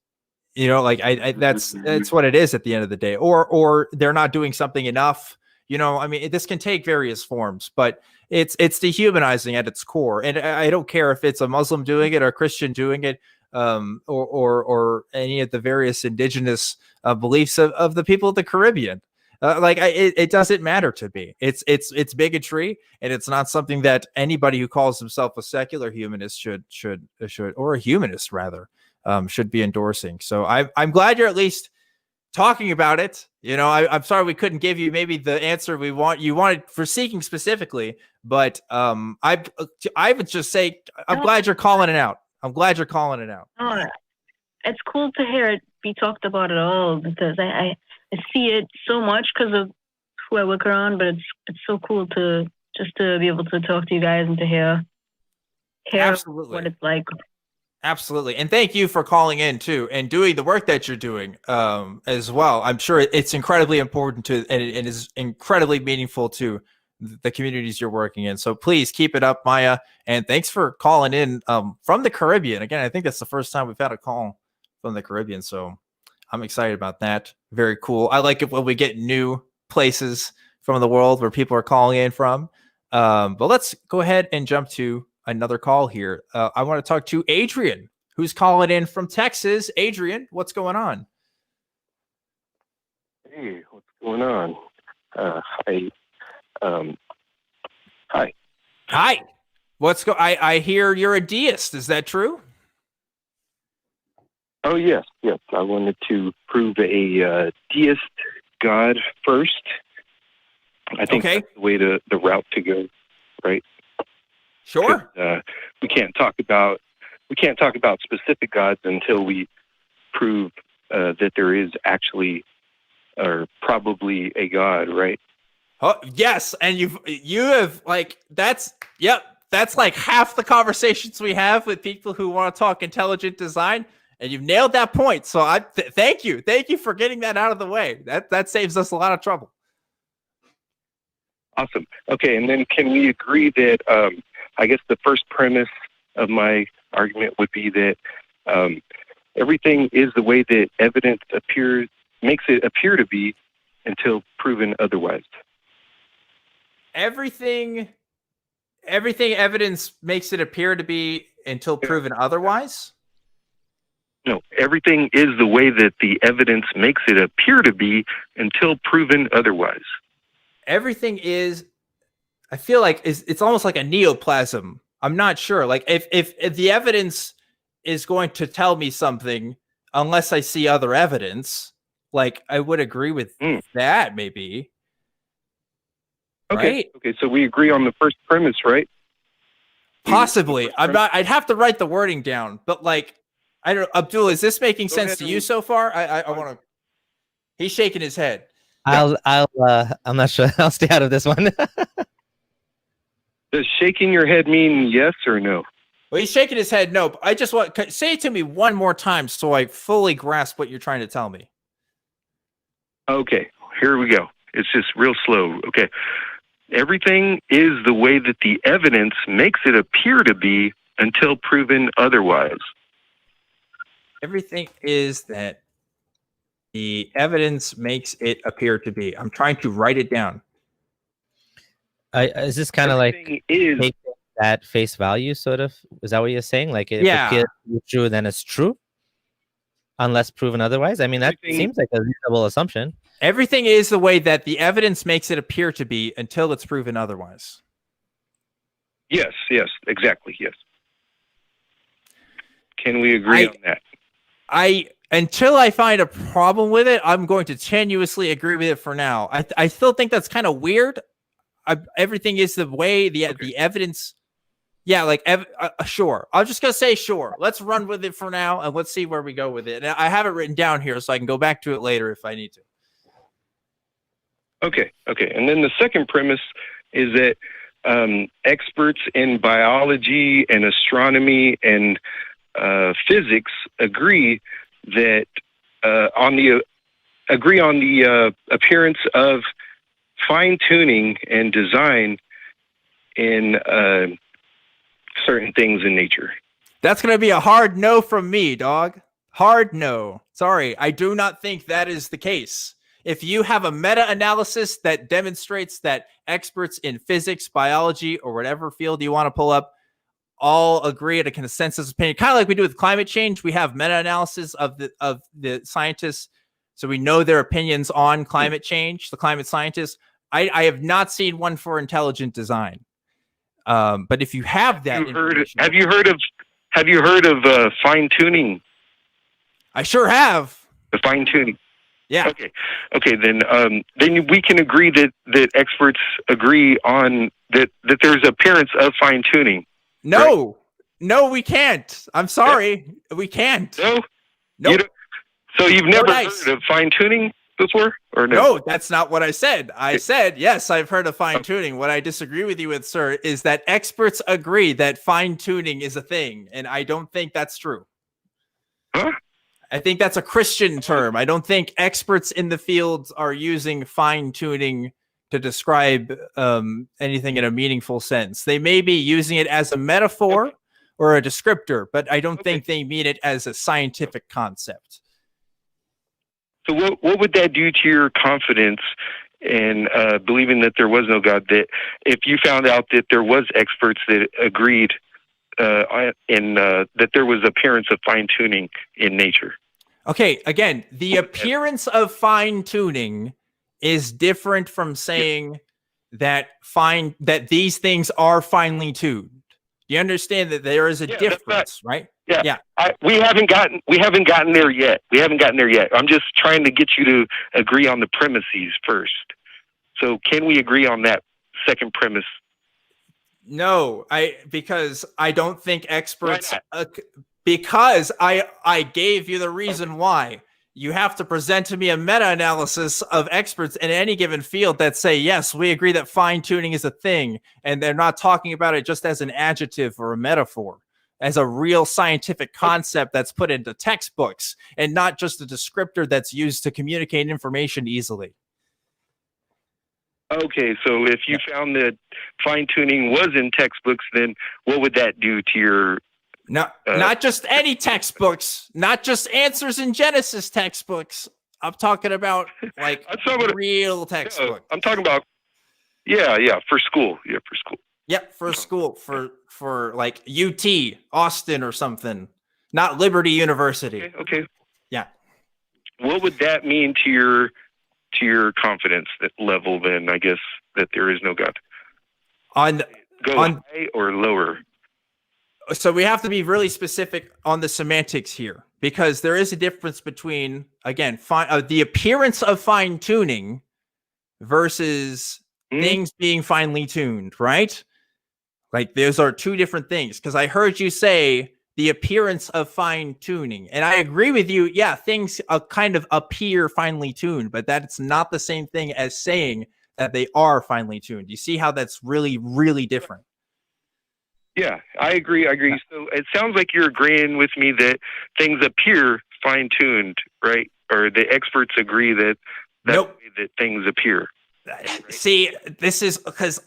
That's what it is at the end of the day, or they're not doing something enough. I mean, this can take various forms, but it's dehumanizing at its core. And I don't care if it's a Muslim doing it or a Christian doing it. or any of the various indigenous beliefs of the people of the Caribbean. It doesn't matter to me. It's bigotry, and it's not something that anybody who calls himself a secular humanist should or a humanist rather should be endorsing. So I'm glad you're at least talking about it. You know, I'm sorry we couldn't give you maybe the answer you wanted for seeking specifically, but I would just say I'm glad you're calling it out. I'm glad you're calling it out. Oh, it's cool to hear it be talked about at all, because I see it so much because of who I work around, but it's so cool to be able to talk to you guys and to hear Absolutely. what it's like. Absolutely. And thank you for calling in too and doing the work that you're doing as well. I'm sure it's incredibly important to and is incredibly meaningful to the communities you're working in. So please keep it up, Maya. And thanks for calling in from the Caribbean. Again, I think that's the first time we've had a call from the Caribbean. So I'm excited about that. Very cool. I like it when we get new places from the world where people are calling in from. But let's go ahead and jump to another call here. I want to talk to Adrian, who's calling in from Texas. Adrian, what's going on? Hey, what's going on? Hi. Hi. I hear you're a deist. Is that true? Oh, yes. I wanted to prove a deist God first. I think that's the way the route to go, right? Sure. We can't talk about specific gods until we prove that there is actually or probably a God, right? Oh, yes, and you have like that's like half the conversations we have with people who want to talk intelligent design, and you've nailed that point. So thank you for getting that out of the way. That saves us a lot of trouble. Awesome. Okay, and then can we agree that I guess the first premise of my argument would be that everything is the way that evidence makes it appear to be until proven otherwise. Everything evidence makes it appear to be until proven otherwise? No, everything is the way that the evidence makes it appear to be until proven otherwise. Everything is, I feel like it's almost like a neoplasm. I'm not sure. Like if the evidence is going to tell me something, unless I see other evidence, like I would agree with that maybe. Okay. Right? Okay. So we agree on the first premise, right? Possibly. I'd have to write the wording down, but like, I don't know. Abdullah, is this making sense to you so far? I want to, he's shaking his head. I'm not sure. I'll stay out of this one. Does shaking your head mean yes or no? Well, he's shaking his head no. But I just want say it to me one more time so I fully grasp what you're trying to tell me. Okay, here we go. It's just real slow. Okay. Everything is the way that the evidence makes it appear to be until proven otherwise. Everything is that the evidence makes it appear to be. I'm trying to write it down. Is this kind of like taking that face value, sort of? Is that what you're saying? Like, if it appears to be true, then it's true, unless proven otherwise? I mean, that seems like a reasonable assumption. Everything is the way that the evidence makes it appear to be until it's proven otherwise. Yes, exactly, yes. Can we agree on that? Until I find a problem with it, I'm going to tenuously agree with it for now. I still think that's kind of weird. Everything is the way the evidence. Yeah, like sure. I'm just gonna say sure. Let's run with it for now, and let's see where we go with it. And I have it written down here, so I can go back to it later if I need to. Okay. And then the second premise is that experts in biology and astronomy and physics agree that on the appearance of fine-tuning and design in certain things in nature. That's going to be a hard no from me, dog. Hard no. Sorry, I do not think that is the case. If you have a meta-analysis that demonstrates that experts in physics, biology, or whatever field you want to pull up all agree at a consensus opinion, kind of like we do with climate change. We have meta-analysis of the scientists, so we know their opinions on climate change, the climate scientists. I have not seen one for intelligent design. But if you have that, have you heard of fine tuning? I sure have. The fine tuning. Yeah. Okay. Then we can agree that experts agree on that there's appearance of fine tuning. No, right? No, we can't. I'm sorry, we can't. No. Nope. So you've never heard of fine tuning before, or no? No, that's not what I said. I said yes, I've heard of fine tuning. What I disagree with you with, sir, is that experts agree that fine tuning is a thing, and I don't think that's true. Huh? I think that's a Christian term. I don't think experts in the field are using fine tuning to describe anything in a meaningful sense. They may be using it as a metaphor or a descriptor, but I don't think they mean it as a scientific concept. So what would that do to your confidence in believing that there was no God? That if you found out that there was experts that agreed that there was appearance of fine tuning in nature? Okay, again, the appearance of fine tuning is different from saying that these things are finely tuned. Do you understand that there is a difference, right? Yeah. We haven't gotten there yet. I'm just trying to get you to agree on the premises first. So can we agree on that second premise? No, because I don't think experts. Because I gave you the reason why. You have to present to me a meta-analysis of experts in any given field that say, yes, we agree that fine-tuning is a thing, and they're not talking about it just as an adjective or a metaphor, as a real scientific concept that's put into textbooks, and not just a descriptor that's used to communicate information easily. Okay, so if you found that fine-tuning was in textbooks, then what would that do to your... Not just any textbooks, not just Answers in Genesis textbooks. I'm talking about like real textbooks. I'm talking about, for school. Yeah, for school. Yep, for school, for like UT, Austin or something, not Liberty University. Okay. Yeah. What would that mean to your confidence level then, I guess, that there is no God? High or lower? So we have to be really specific on the semantics here, because there is a difference between, again, the appearance of fine tuning versus things being finely tuned, right? Like those are two different things. Because I heard you say the appearance of fine tuning, and I agree with you. Yeah, things kind of appear finely tuned, but that's not the same thing as saying that they are finely tuned. You see how that's really, really different. Yeah, I agree. So it sounds like you're agreeing with me that things appear fine-tuned, right? Or the experts agree that way that things appear. Right? See, this is because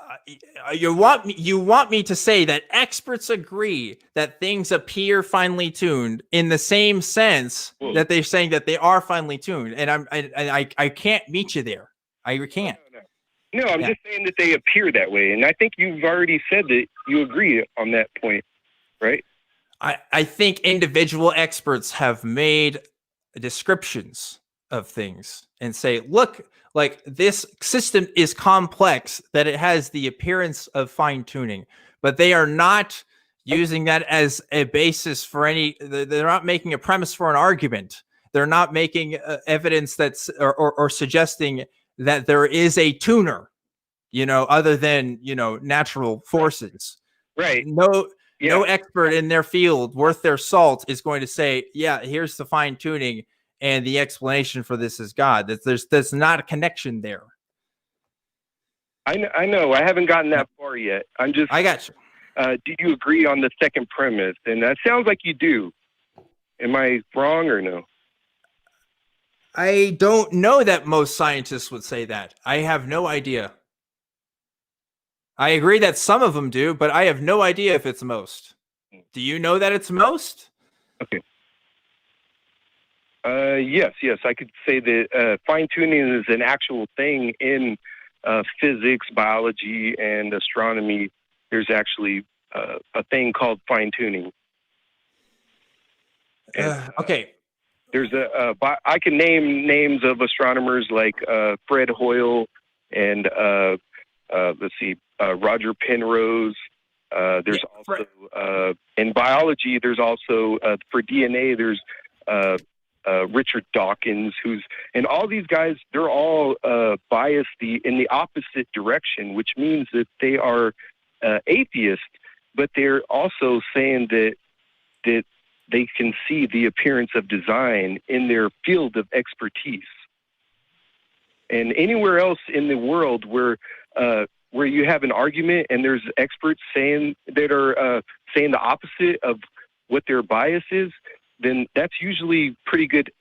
you want me to say that experts agree that things appear finely tuned in the same sense that they're saying that they are finely tuned, and I can't meet you there. I can't. No, I'm just saying that they appear that way. And I think you've already said that you agree on that point, right? I think individual experts have made descriptions of things and say, look, like this system is complex, that it has the appearance of fine tuning, but they are not using that as a basis for they're not making a premise for an argument. They're not making evidence that's or suggesting that there is a tuner, other than, natural forces. Right. No expert in their field worth their salt is going to say, yeah, here's the fine tuning and the explanation for this is God. There's not a connection there. I know. I haven't gotten that far yet. I got you. Do you agree on the second premise? And that sounds like you do. Am I wrong or no? I don't know that most scientists would say that. I have no idea. I agree that some of them do, but I have no idea if it's most. Do you know that it's most? Okay. Yes. I could say that fine-tuning is an actual thing in physics, biology, and astronomy. There's actually a thing called fine tuning. Okay. There's I can name names of astronomers like Fred Hoyle and let's see, Roger Penrose. There's also in biology. There's also for DNA. There's Richard Dawkins, and all these guys. They're all biased in the opposite direction, which means that they are atheists, but they're also saying that they can see the appearance of design in their field of expertise. And anywhere else in the world where you have an argument and there's experts saying saying the opposite of what their bias is, then that's usually pretty good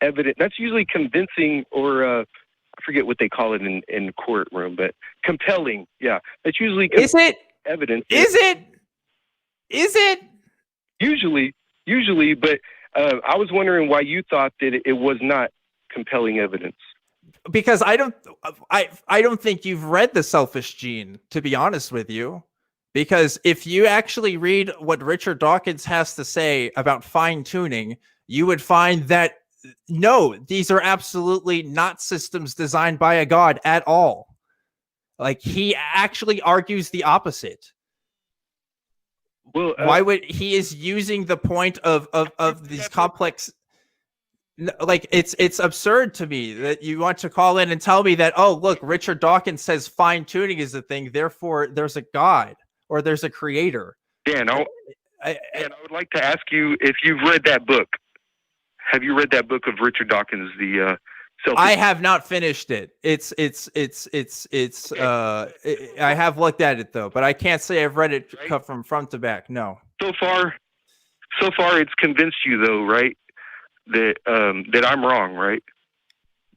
evidence. That's usually convincing, or I forget what they call it in courtroom, but compelling. Yeah, that's usually evidence. Is it? Usually, but I was wondering why you thought that it was not compelling evidence. Because I don't think you've read The Selfish Gene, to be honest with you. Because if you actually read what Richard Dawkins has to say about fine tuning, you would find that no, these are absolutely not systems designed by a god at all. Like, he actually argues the opposite. Well, why would he is using the point of these complex? Like, it's absurd to me that you want to call in and tell me that, oh, look, Richard Dawkins says fine tuning is a thing, therefore there's a god or there's a creator. Dan, I would like to ask you if you've read that book. Have you read that book of Richard Dawkins, the I have not finished it. I have looked at it though, but I can't say I've read it from front to back. No. So far it's convinced you though, right? That I'm wrong, right?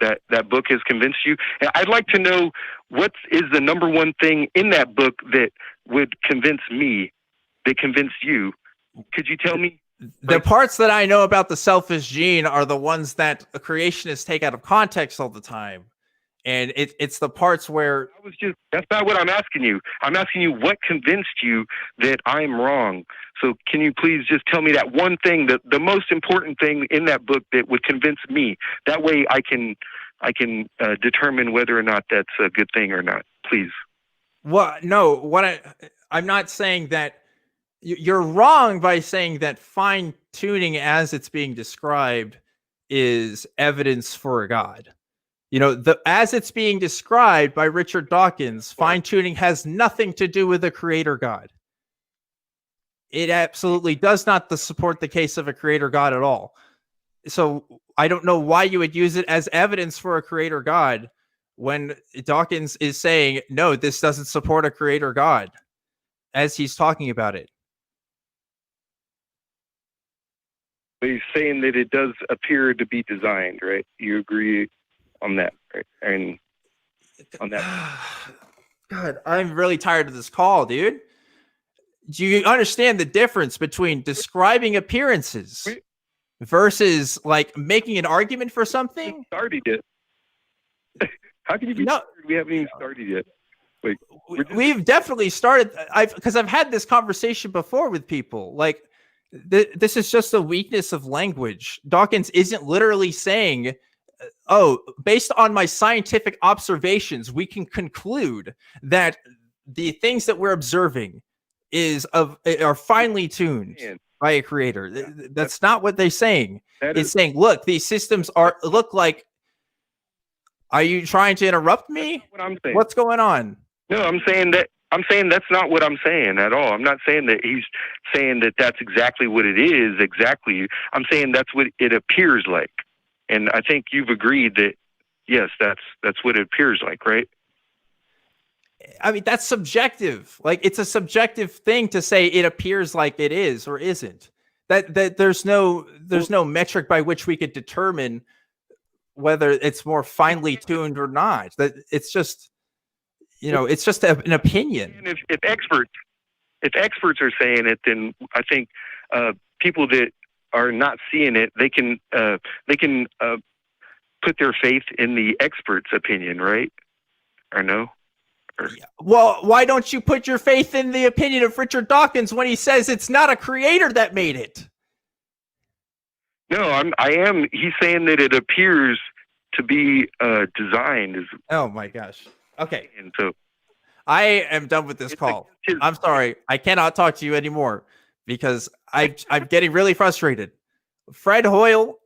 That book has convinced you. And I'd like to know what is the number one thing in that book that would convince me, that convinced you. Could you tell me? The parts that I know about The Selfish Gene are the ones that creationists take out of context all the time. And it's the parts where that's not what I'm asking you. I'm asking you what convinced you that I'm wrong. So can you please just tell me that one thing, the most important thing in that book that would convince me? That way I can determine whether or not that's a good thing or not. Please. Well, no, I'm not saying that. You're wrong by saying that fine tuning as it's being described is evidence for a god. You know, as it's being described by Richard Dawkins, fine tuning has nothing to do with a creator god. It absolutely does not support the case of a creator god at all. So I don't know why you would use it as evidence for a creator god when Dawkins is saying, no, this doesn't support a creator god as he's talking about it. He's saying that it does appear to be designed, right? You agree on that, right? And on that. God, I'm really tired of this call, dude. Do you understand the difference between describing appearances versus like making an argument for something? Started yet? How can you be? We haven't even started yet. Wait, we've definitely started. Because I've had this conversation before with people. Like, this is just a weakness of language. Dawkins isn't literally saying, oh, based on my scientific observations, we can conclude that the things that we're observing are finely tuned by a creator. That's not what they're saying. It's saying, look, these systems look like. Are you trying to interrupt me? That's what I'm saying. What's going on? No, I'm saying that's not what I'm saying at all. I'm not saying that he's saying that that's exactly what it is. Exactly. I'm saying that's what it appears like. And I think you've agreed that, yes, that's what it appears like, right? I mean, that's subjective. Like, it's a subjective thing to say it appears like it is or isn't. That there's no metric by which we could determine whether it's more finely tuned or not. That it's just, it's just an opinion. And if experts are saying it, then I think people that are not seeing it, they can put their faith in the expert's opinion, right? Or no? Well, why don't you put your faith in the opinion of Richard Dawkins when he says it's not a creator that made it? No, I am. He's saying that it appears to be designed. Oh my gosh. Okay. And so I am done with this call. I'm sorry. I cannot talk to you anymore because I'm getting really frustrated. Fred Hoyle,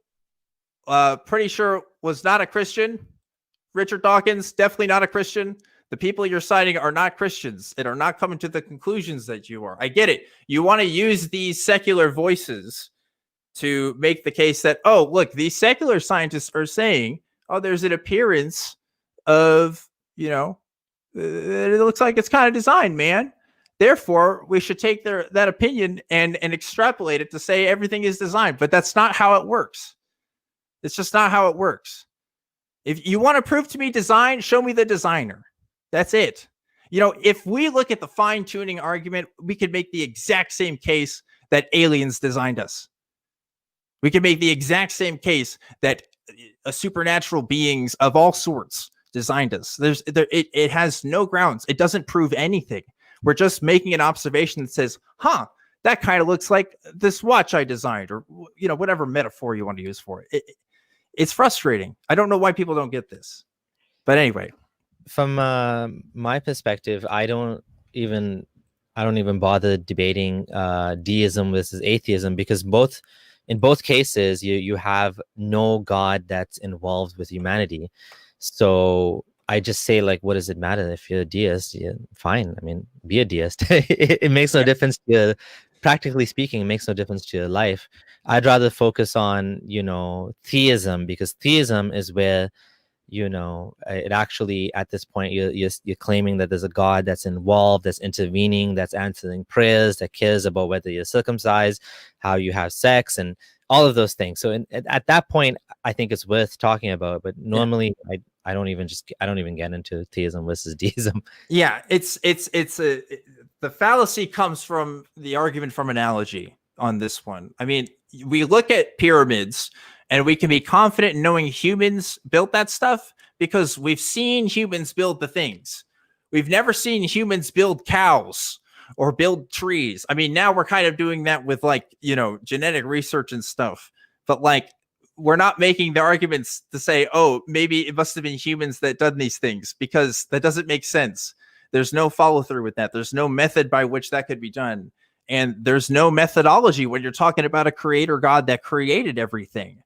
pretty sure was not a Christian. Richard Dawkins, definitely not a Christian. The people you're citing are not Christians and are not coming to the conclusions that you are. I get it. You want to use these secular voices to make the case that, oh, look, these secular scientists are saying, oh, there's an appearance of, it looks like it's kind of designed, man. Therefore, we should take that opinion and extrapolate it to say everything is designed. But that's not how it works. It's just not how it works. If you want to prove to me design, show me the designer. That's it. If we look at the fine-tuning argument, we could make the exact same case that aliens designed us. We can make the exact same case that supernatural beings of all sorts designed us. It has no grounds. It doesn't prove anything. We're just making an observation that says, that kind of looks like this watch I designed, or whatever metaphor you want to use for it. It's frustrating. I don't know why people don't get this. But anyway. From my perspective, I don't even bother debating deism versus atheism, because in both cases you have no God that's involved with humanity. So I just say, like, what does it matter if you're a deist? Yeah, fine. I mean, be a deist. It makes no difference to, practically speaking, it makes no difference to your life. I'd rather focus on, theism, because theism is where, it actually, at this point, you're claiming that there's a God that's involved, that's intervening, that's answering prayers, that cares about whether you're circumcised, how you have sex, and all of those things. So at that point, I think it's worth talking about. But normally, I don't even get into theism versus deism. Yeah, the fallacy comes from the argument from analogy on this one. I mean, we look at pyramids and we can be confident in knowing humans built that stuff because we've seen humans build the things. We've never seen humans build cows or build trees. I mean, now we're kind of doing that with genetic research and stuff, but we're not making the arguments to say, oh, maybe it must have been humans that done these things, because that doesn't make sense. There's no follow through with that. There's no method by which that could be done. And there's no methodology when you're talking about a creator God that created everything.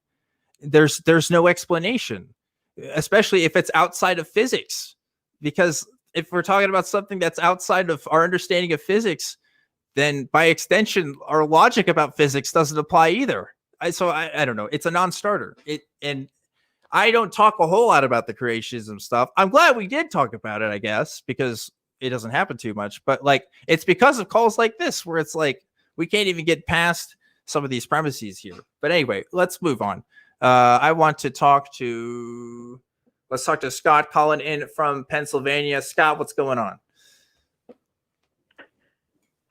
There's no explanation, especially if it's outside of physics, because if we're talking about something that's outside of our understanding of physics, then by extension, our logic about physics doesn't apply either. I don't know. It's a non-starter. And I don't talk a whole lot about the creationism stuff. I'm glad we did talk about it, I guess, because it doesn't happen too much. But it's because of calls like this where it's we can't even get past some of these premises here. But anyway, let's move on. Let's talk to Scott calling in from Pennsylvania. Scott, what's going on?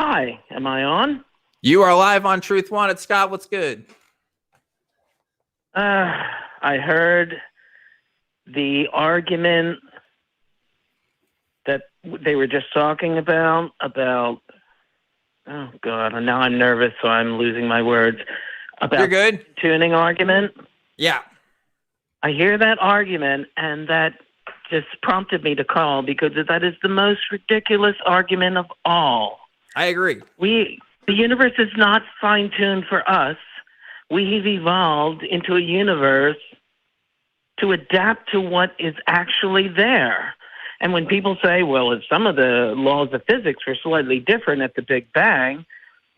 Hi, am I on? You are live on Truth Wanted. Scott, what's good? I heard the argument that they were just talking about, oh God, and now I'm nervous, so I'm losing my words. About You're good. Tuning argument. Yeah. I hear that argument, and that just prompted me to call, because that is the most ridiculous argument of all. I agree. The universe is not fine-tuned for us. We've evolved into a universe to adapt to what is actually there. And when people say, well, if some of the laws of physics were slightly different at the Big Bang,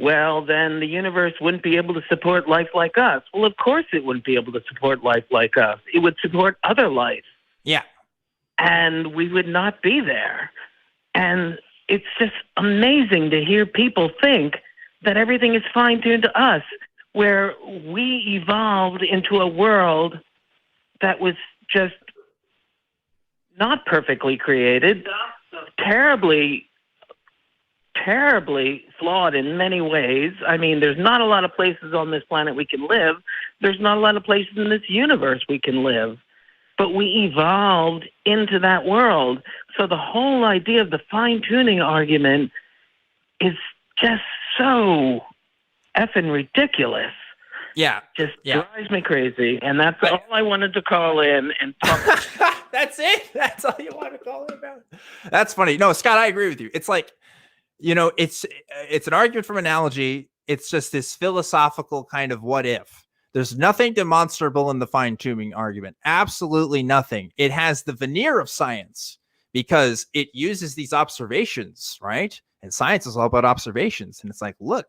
well, then the universe wouldn't be able to support life like us. Well, of course it wouldn't be able to support life like us. It would support other life. Yeah. And we would not be there. And it's just amazing to hear people think that everything is fine-tuned to us, where we evolved into a world that was just not perfectly created, terribly flawed in many ways. I mean, there's not a lot of places on this planet we can live. There's not a lot of places in this universe we can live. But we evolved into that world. So the whole idea of the fine-tuning argument is just so effing ridiculous. Yeah. Just drives me crazy. And that's all I wanted to call in and talk. That's it? That's all you want to call it about? That's funny. No, Scott, I agree with you. It's like, it's an argument from analogy. It's just this philosophical kind of what if. There's nothing demonstrable in the fine-tuning argument. Absolutely nothing. It has the veneer of science because it uses these observations, right? And science is all about observations. And it's like, look,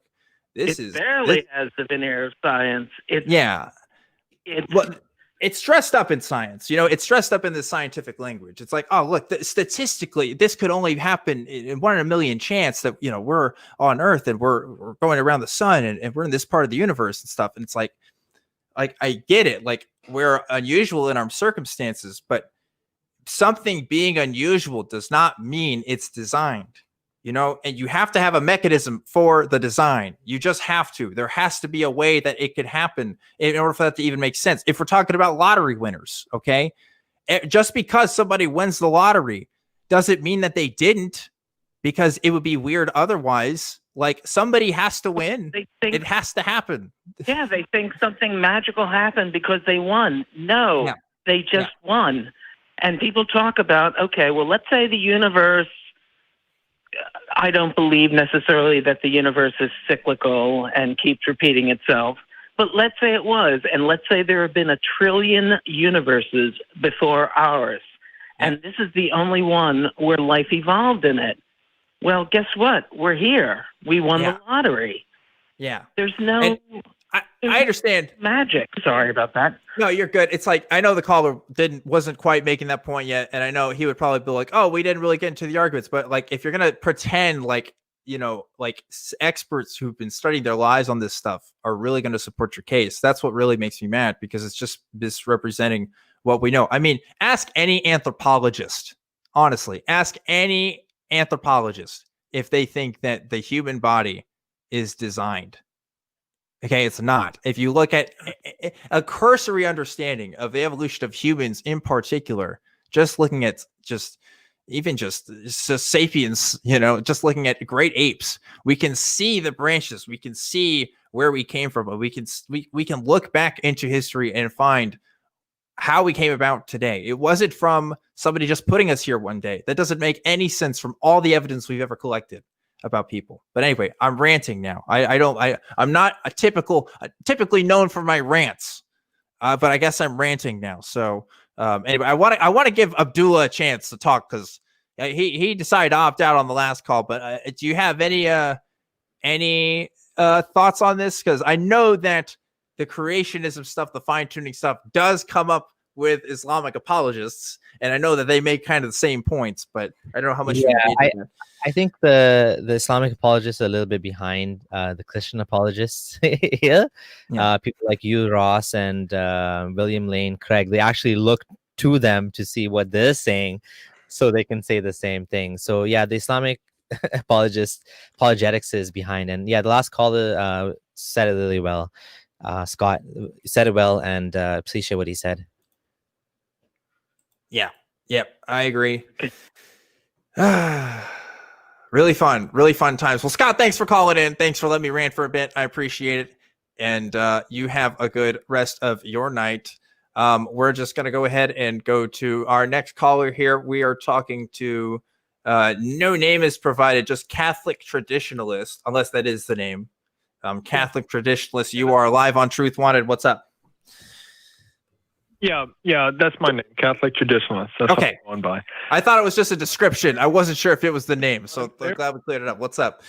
this barely has the veneer of science. It's dressed up in science. It's dressed up in the scientific language. It's like, oh, look, statistically, this could only happen in 1 in a million chance that, we're on Earth and we're going around the sun and we're in this part of the universe and stuff. And it's like I get it. Like, we're unusual in our circumstances, but something being unusual does not mean it's designed. And you have to have a mechanism for the design. You just have to. There has to be a way that it could happen in order for that to even make sense. If we're talking about lottery winners, okay? Just because somebody wins the lottery doesn't mean that they didn't, because it would be weird otherwise. Like, somebody has to win. It has to happen. Yeah, they think something magical happened because they won. No, they just won. And people talk about, okay, well, let's say the universe, I don't believe necessarily that the universe is cyclical and keeps repeating itself, but let's say it was, and let's say there have been 1 trillion universes before ours, and this is the only one where life evolved in it. Well, guess what? We're here. We won the lottery. Yeah. There's no... I understand magic. Sorry about that. No, you're good. It's like, I know the caller wasn't quite making that point yet, and I know he would probably be like, "Oh, we didn't really get into the arguments." But like, if you're gonna pretend like experts who've been studying their lives on this stuff are really going to support your case, that's what really makes me mad, because it's just misrepresenting what we know. I mean, ask any anthropologist. Honestly, ask any anthropologist if they think that the human body is designed. Okay, it's not. If you look at a cursory understanding of the evolution of humans in particular, just looking at just sapiens, just looking at great apes, we can see the branches, we can see where we came from, and we can look back into history and find how we came about today. It wasn't from somebody just putting us here one day. That doesn't make any sense from all the evidence we've ever collected about people. But anyway, I'm ranting now. I'm not typically known for my rants, but I guess I'm ranting now. So anyway, I want to give Abdullah a chance to talk, because he decided to opt out on the last call. But do you have any thoughts on this? Because I know that the creationism stuff, the fine-tuning stuff, does come up with Islamic apologists, and I know that they make kind of the same points, but I don't know how much. I think the Islamic apologists are a little bit behind the Christian apologists here. Yeah. People like you, Ross, and William Lane Craig, they actually look to them to see what they're saying so they can say the same thing. So yeah, the Islamic apologetics is behind. And yeah, the last caller said it really well. Scott said it well, and please share what he said. Yeah. Yep. I agree. Really fun times. Well, Scott, thanks for calling in. Thanks for letting me rant for a bit. I appreciate it. And you have a good rest of your night. We're just going to go ahead and go to our next caller here. We are talking to no name is provided, just Catholic Traditionalist, unless that is the name. Catholic Traditionalist, you are live on Truth Wanted. What's up? Yeah, that's my name, Catholic Traditionalist. That's okay. what I'm going by. I thought it was just a description. I wasn't sure if it was the name, so I'm glad we cleared it up. What's up?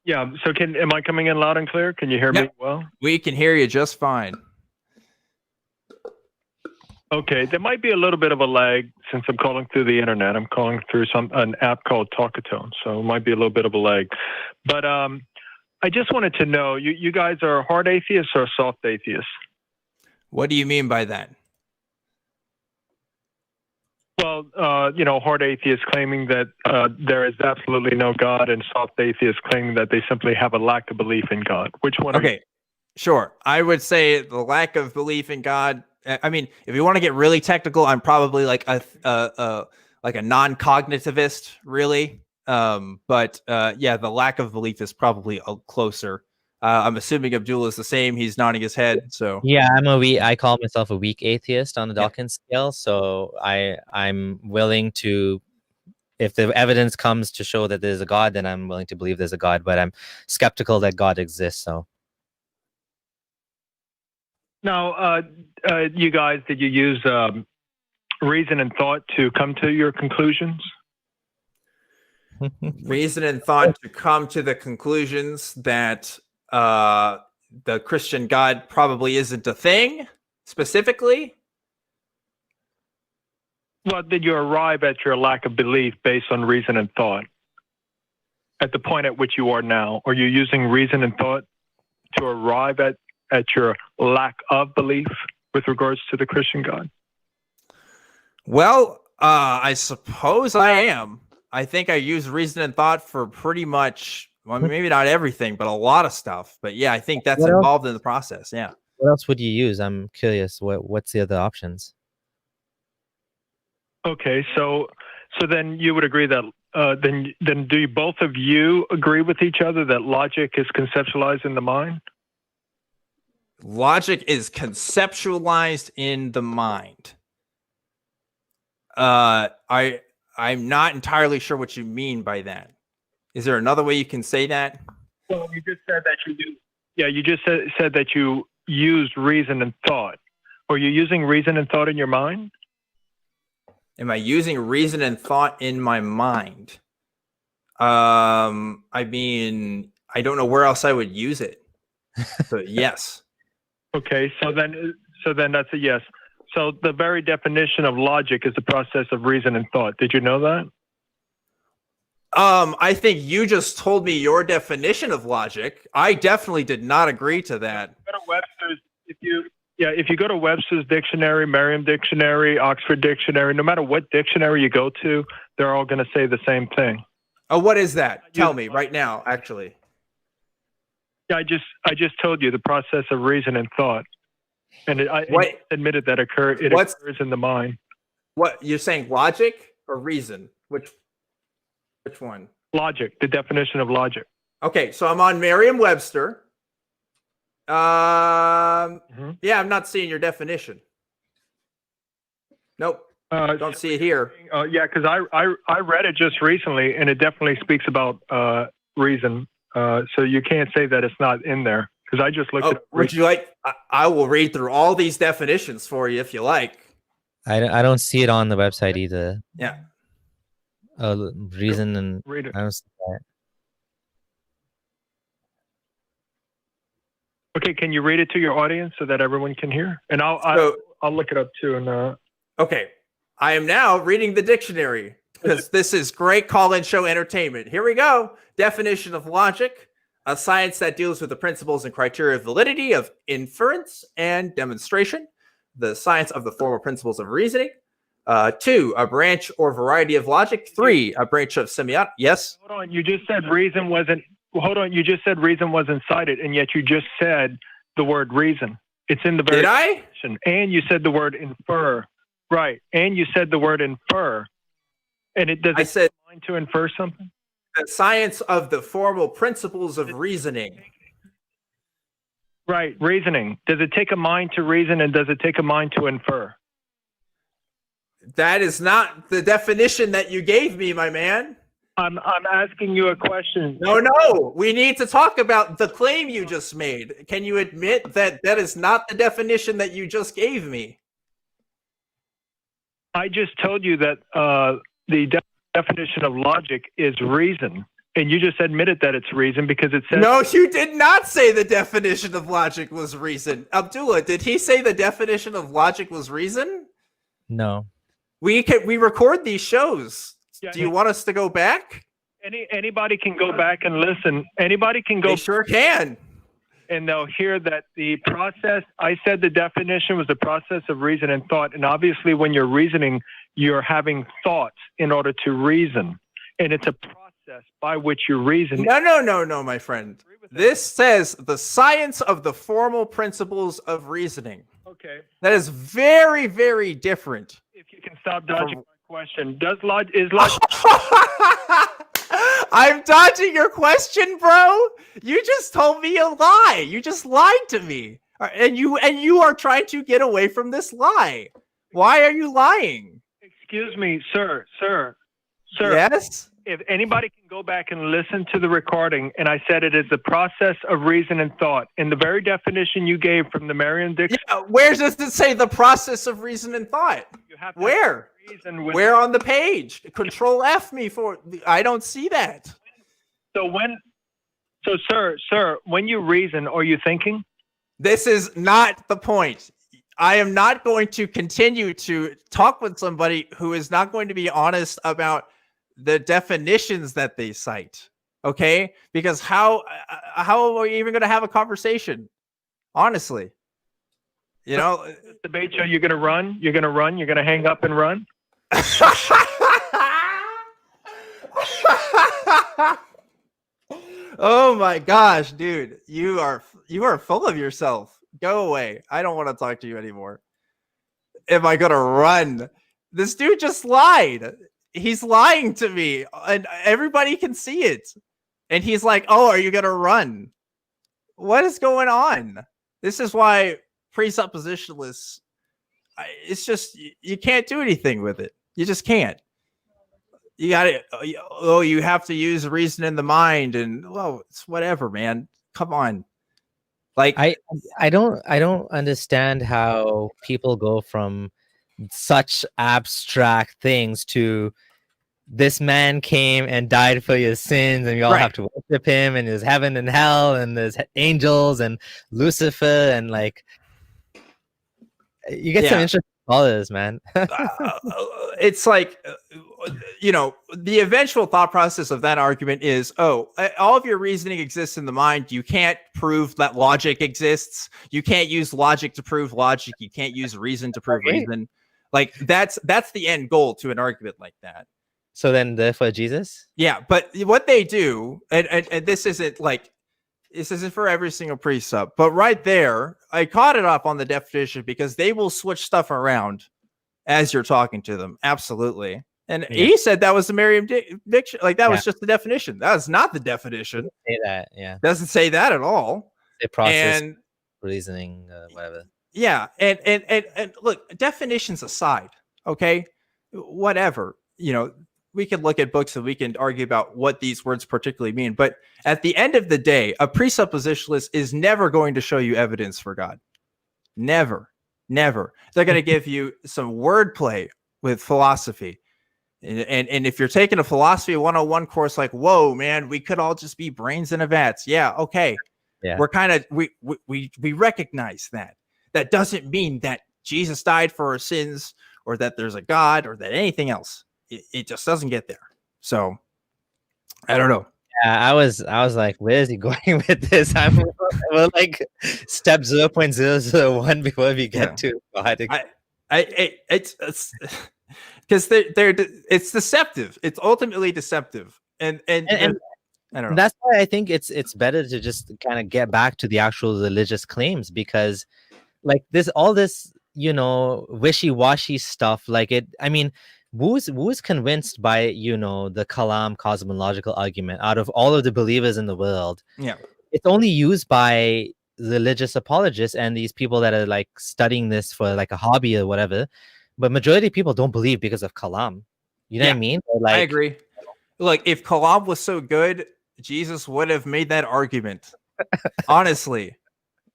Yeah, so am I coming in loud and clear? Can you hear me well? We can hear you just fine. Okay, there might be a little bit of a lag since I'm calling through the internet. I'm calling through an app called Talkatone, so it might be a little bit of a lag. But I just wanted to know, you guys are hard atheists or soft atheists? What do you mean by that? Well, hard atheists claiming that there is absolutely no God, and soft atheists claiming that they simply have a lack of belief in God. Which one? Okay, sure. I would say the lack of belief in God I mean, if you want to get really technical, I'm probably like a non-cognitivist, really. But yeah, the lack of belief is probably closer. I'm assuming Abdullah is the same. He's nodding his head. So Yeah, I call myself a weak atheist on the Dawkins scale. So I'm willing to, if the evidence comes to show that there's a God, then I'm willing to believe there's a God. But I'm skeptical that God exists. So Now, you guys, did you use reason and thought to come to your conclusions? reason and thought to come to the conclusions that the Christian God probably isn't a thing, specifically. Well, did you arrive at your lack of belief based on reason and thought at the point at which you are now? Are you using reason and thought to arrive at your lack of belief with regards to the Christian God? Well, I suppose I am. I think I use reason and thought for pretty much, well, maybe not everything, but a lot of stuff. But yeah, I think that's involved in the process. Yeah. what else would you use? I'm curious. What's the other options? Okay, so then you would agree that then do both of you agree with each other that logic is conceptualized in the mind? Logic is conceptualized in the mind. I'm not entirely sure what you mean by that. Is there another way you can say that? Well, you just said that you do. Yeah, you just said that you used reason and thought. Are you using reason and thought in your mind? Am I using reason and thought in my mind? I mean, I don't know where else I would use it. So yes. Okay, so then that's a yes. So the very definition of logic is the process of reason and thought. Did you know that? I think you just told me your definition of logic. I definitely did not agree to that. Go to Webster's, if you go to Webster's dictionary, Merriam Dictionary, Oxford Dictionary, no matter what dictionary you go to, they're all going to say the same thing. Oh, what is that? Tell me right now, actually. Yeah, I just told you the process of reason and thought. And I admitted that it occurs in the mind. What you're saying, logic or reason? Which one? Logic, the definition of logic. Okay, so I'm on Merriam-Webster. Yeah, I'm not seeing your definition. Nope, don't see it here. Yeah, because I read it just recently, and it definitely speaks about reason. So you can't say that it's not in there. Because I just looked at it. Would you like? I will read through all these definitions for you if you like. I don't see it on the website either. Yeah. Reason and read it. I don't see that. Okay, can you read it to your audience so that everyone can hear? And I'll look it up too. And okay, I am now reading the dictionary because this is great call-in show entertainment. Here we go. Definition of logic. A science that deals with the principles and criteria of validity of inference and demonstration. The science of the formal principles of reasoning. 2, a branch or variety of logic. 3, a branch of semiotics. Yes? Hold on, you just said reason wasn't... Hold on, you just said reason wasn't cited, and yet you just said the word reason. It's in the very... Did I? definition. And you said the word infer. Right, and you said the word infer. And it does it mind to infer something? The science of the formal principles of reasoning. Right, reasoning. Does it take a mind to reason, and does it take a mind to infer? That is not the definition that you gave me, my man. I'm asking you a question. No. We need to talk about the claim you just made. Can you admit that that is not the definition that you just gave me? I just told you that the definition of logic is reason, and you just admitted that it's reason because it says... No, you did not say the definition of logic was reason. Abdullah, did he say the definition of logic was reason? No. We record these shows. Yeah, do you want us to go back? Anybody can go back and listen. Anybody can go... They sure can. And they'll hear that the process... I said the definition was the process of reason and thought, and obviously when you're reasoning, you're having thoughts in order to reason. And it's a process by which you reason. No, my friend. This says the science of the formal principles of reasoning. Okay. That is very, very different. If you can stop dodging my question, is logic? I'm dodging your question, bro. You just told me a lie. You just lied to me, and you are trying to get away from this lie. Why are you lying? Excuse me, sir. Yes. If anybody can go back and listen to the recording, and I said it is the process of reason and thought, in the very definition you gave from the Merriam-Dixon. Yeah, where does it say the process of reason and thought? You have to Where? Reason with Where on the page? Control F me for. I don't see that. So sir, when you reason, are you thinking? This is not the point. I am not going to continue to talk with somebody who is not going to be honest about the definitions that they cite. Okay? Because how are we even going to have a conversation? Honestly. You know, Debate show, you're going to run? You're going to hang up and run? Oh my gosh, dude. You are full of yourself. Go away. I don't want to talk to you anymore. Am I going to run? This dude just lied. He's lying to me and everybody can see it. And he's like, "Oh, are you going to run?" What is going on? This is why presuppositionalists, it's just, you can't do anything with it. You just can't. You got to, you have to use reason in the mind, and well, it's whatever, man. Come on. Like, I don't understand how people go from such abstract things to this man came and died for your sins, and we all have to worship him, and there's heaven and hell, and there's angels and Lucifer, and like, you get some interesting scholars, man. It's like, you know, the eventual thought process of that argument is, oh, all of your reasoning exists in the mind. You can't prove that logic exists. You can't use logic to prove logic. You can't use reason to prove reason. Like, that's the end goal to an argument like that. So then, therefore, Jesus? Yeah, but what they do, and this isn't for every single precept, but right there, I caught it up on the definition because they will switch stuff around as you're talking to them. Absolutely. And he said that was the Merriam-Dixon, like that was just the definition. That was not the definition. Say that, yeah. Doesn't say that at all. Say process, and reasoning, whatever. Yeah, and look, definitions aside, okay, whatever, you know, we can look at books and we can argue about what these words particularly mean. But at the end of the day, a presuppositionalist is never going to show you evidence for God. Never. They're going to give you some wordplay with philosophy. And if you're taking a philosophy 101 course, like, whoa, man, we could all just be brains in a vats. Yeah. Okay. Yeah. We're kind of, we recognize that. That doesn't mean that Jesus died for our sins or that there's a God or that anything else. It just doesn't get there. So I don't know. Yeah, I was like, where is he going with this? We're like step 0.001 before we get to God. It's because it's deceptive. It's ultimately deceptive, and I don't know. That's why I think it's better to just kind of get back to the actual religious claims, because like all this, you know, wishy-washy stuff, like it. I mean, who's convinced by, you know, the Kalam cosmological argument out of all of the believers in the world? Yeah, it's only used by religious apologists and these people that are like studying this for like a hobby or whatever. But majority of people don't believe because of Kalam. You know what I mean? Like, I agree. Look, if Kalam was so good, Jesus would have made that argument. Honestly,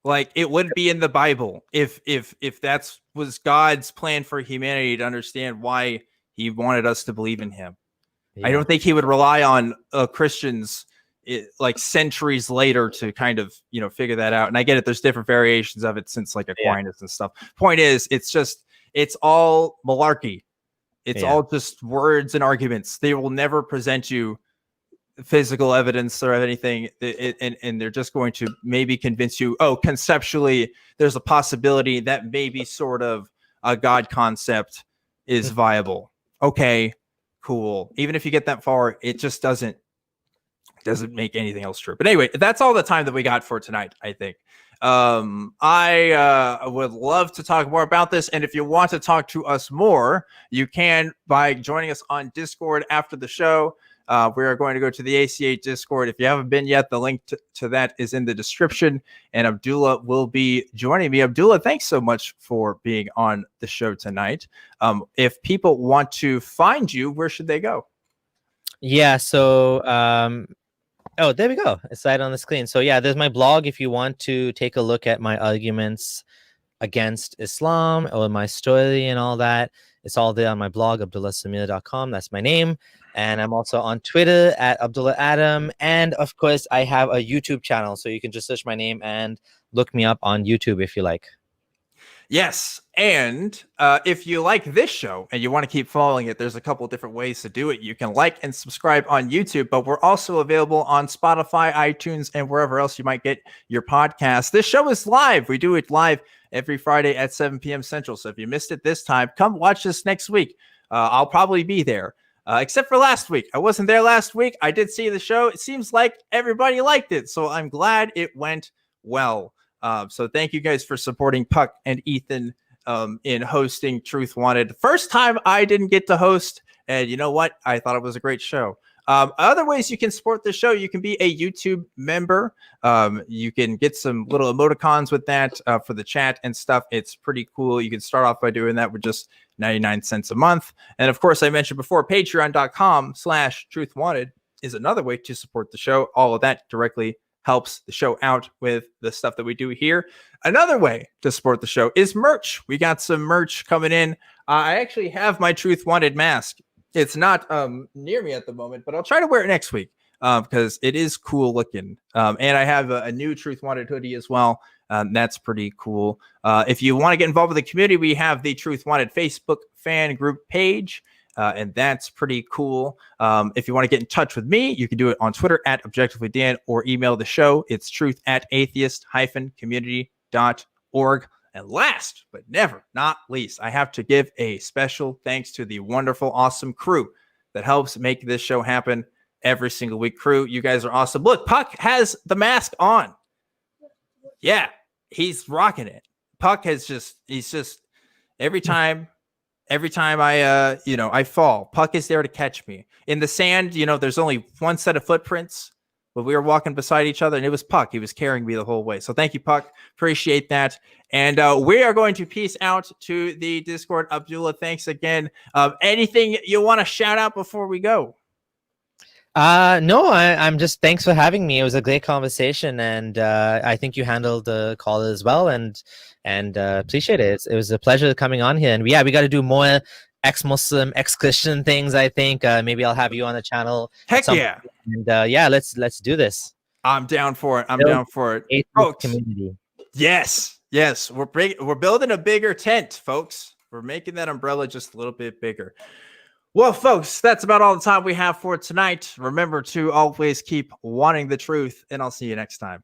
like, it wouldn't be in the Bible if that was God's plan for humanity to understand why he wanted us to believe in him. I don't think he would rely on Christians like centuries later to kind of, you know, figure that out. And I get it. There's different variations of it since like Aquinas and stuff. Point is, it's all malarkey. It's all just words and arguments. They will never present you physical evidence or anything. And they're just going to maybe convince you, oh, conceptually, there's a possibility that maybe sort of a God concept is viable. Okay, cool. Even if you get that far, it just doesn't make anything else true. But anyway, that's all the time that we got for tonight, I think. I would love to talk more about this. And if you want to talk to us more, you can by joining us on Discord after the show. We are going to go to the ACA Discord. If you haven't been yet, the link to that is in the description. And Abdullah will be joining me. Abdullah, thanks so much for being on the show tonight. If people want to find you, where should they go? Yeah, so oh, there we go. It's right on the screen. So yeah, there's my blog if you want to take a look at my arguments against Islam or my story and all that. It's all there on my blog, abdullahsamir.com. That's my name. And I'm also on Twitter at Abdullah Adam. And of course, I have a YouTube channel. So you can just search my name and look me up on YouTube if you like. Yes. And if you like this show and you want to keep following it, there's a couple of different ways to do it. You can like and subscribe on YouTube, but we're also available on Spotify, iTunes, and wherever else you might get your podcast. This show is live. We do it live every Friday at 7 p.m. Central. So if you missed it this time, come watch this next week. I'll probably be there. Except for last week. I wasn't there last week. I did see the show. It seems like everybody liked it. So I'm glad it went well. So thank you guys for supporting Puck and Ethan in hosting Truth Wanted. First time I didn't get to host. And you know what? I thought it was a great show. Other ways you can support the show, you can be a YouTube member. You can get some little emoticons with that for the chat and stuff. It's pretty cool. You can start off by doing that with just 99 cents a month. And of course, I mentioned before, patreon.com/truthwanted is another way to support the show. All of that directly helps the show out with the stuff that we do here. Another way to support the show is merch. We got some merch coming in. I actually have my Truth Wanted mask. It's not near me at the moment, but I'll try to wear it next week because it is cool looking. And I have a new Truth Wanted hoodie as well. That's pretty cool. If you want to get involved with the community, we have the Truth Wanted Facebook fan group page. And that's pretty cool. If you want to get in touch with me, you can do it on Twitter at ObjectivelyDan or email the show. It's truth@atheist-community.org. And last but never not least, I have to give a special thanks to the wonderful, awesome crew that helps make this show happen every single week. Crew, you guys are awesome. Look, Puck has the mask on. Yeah, he's rocking it. Puck he's just every time I I fall, Puck is there to catch me. In the sand, there's only one set of footprints, but we were walking beside each other and it was Puck. He was carrying me the whole way. So thank you, Puck. Appreciate that. And we are going to peace out to the Discord. Abdullah, thanks again. Anything you want to shout out before we go? No, I'm just thanks for having me. It was a great conversation, and I think you handled the call as well, and appreciate it. It was a pleasure coming on here, and we got to do more ex-Muslim, ex-Christian things. I think maybe I'll have you on the channel. Heck yeah! And let's do this. I'm down for it. I'm down for it. Folks, community. Yes. We're building a bigger tent, folks. We're making that umbrella just a little bit bigger. Well, folks, that's about all the time we have for tonight. Remember to always keep wanting the truth, and I'll see you next time.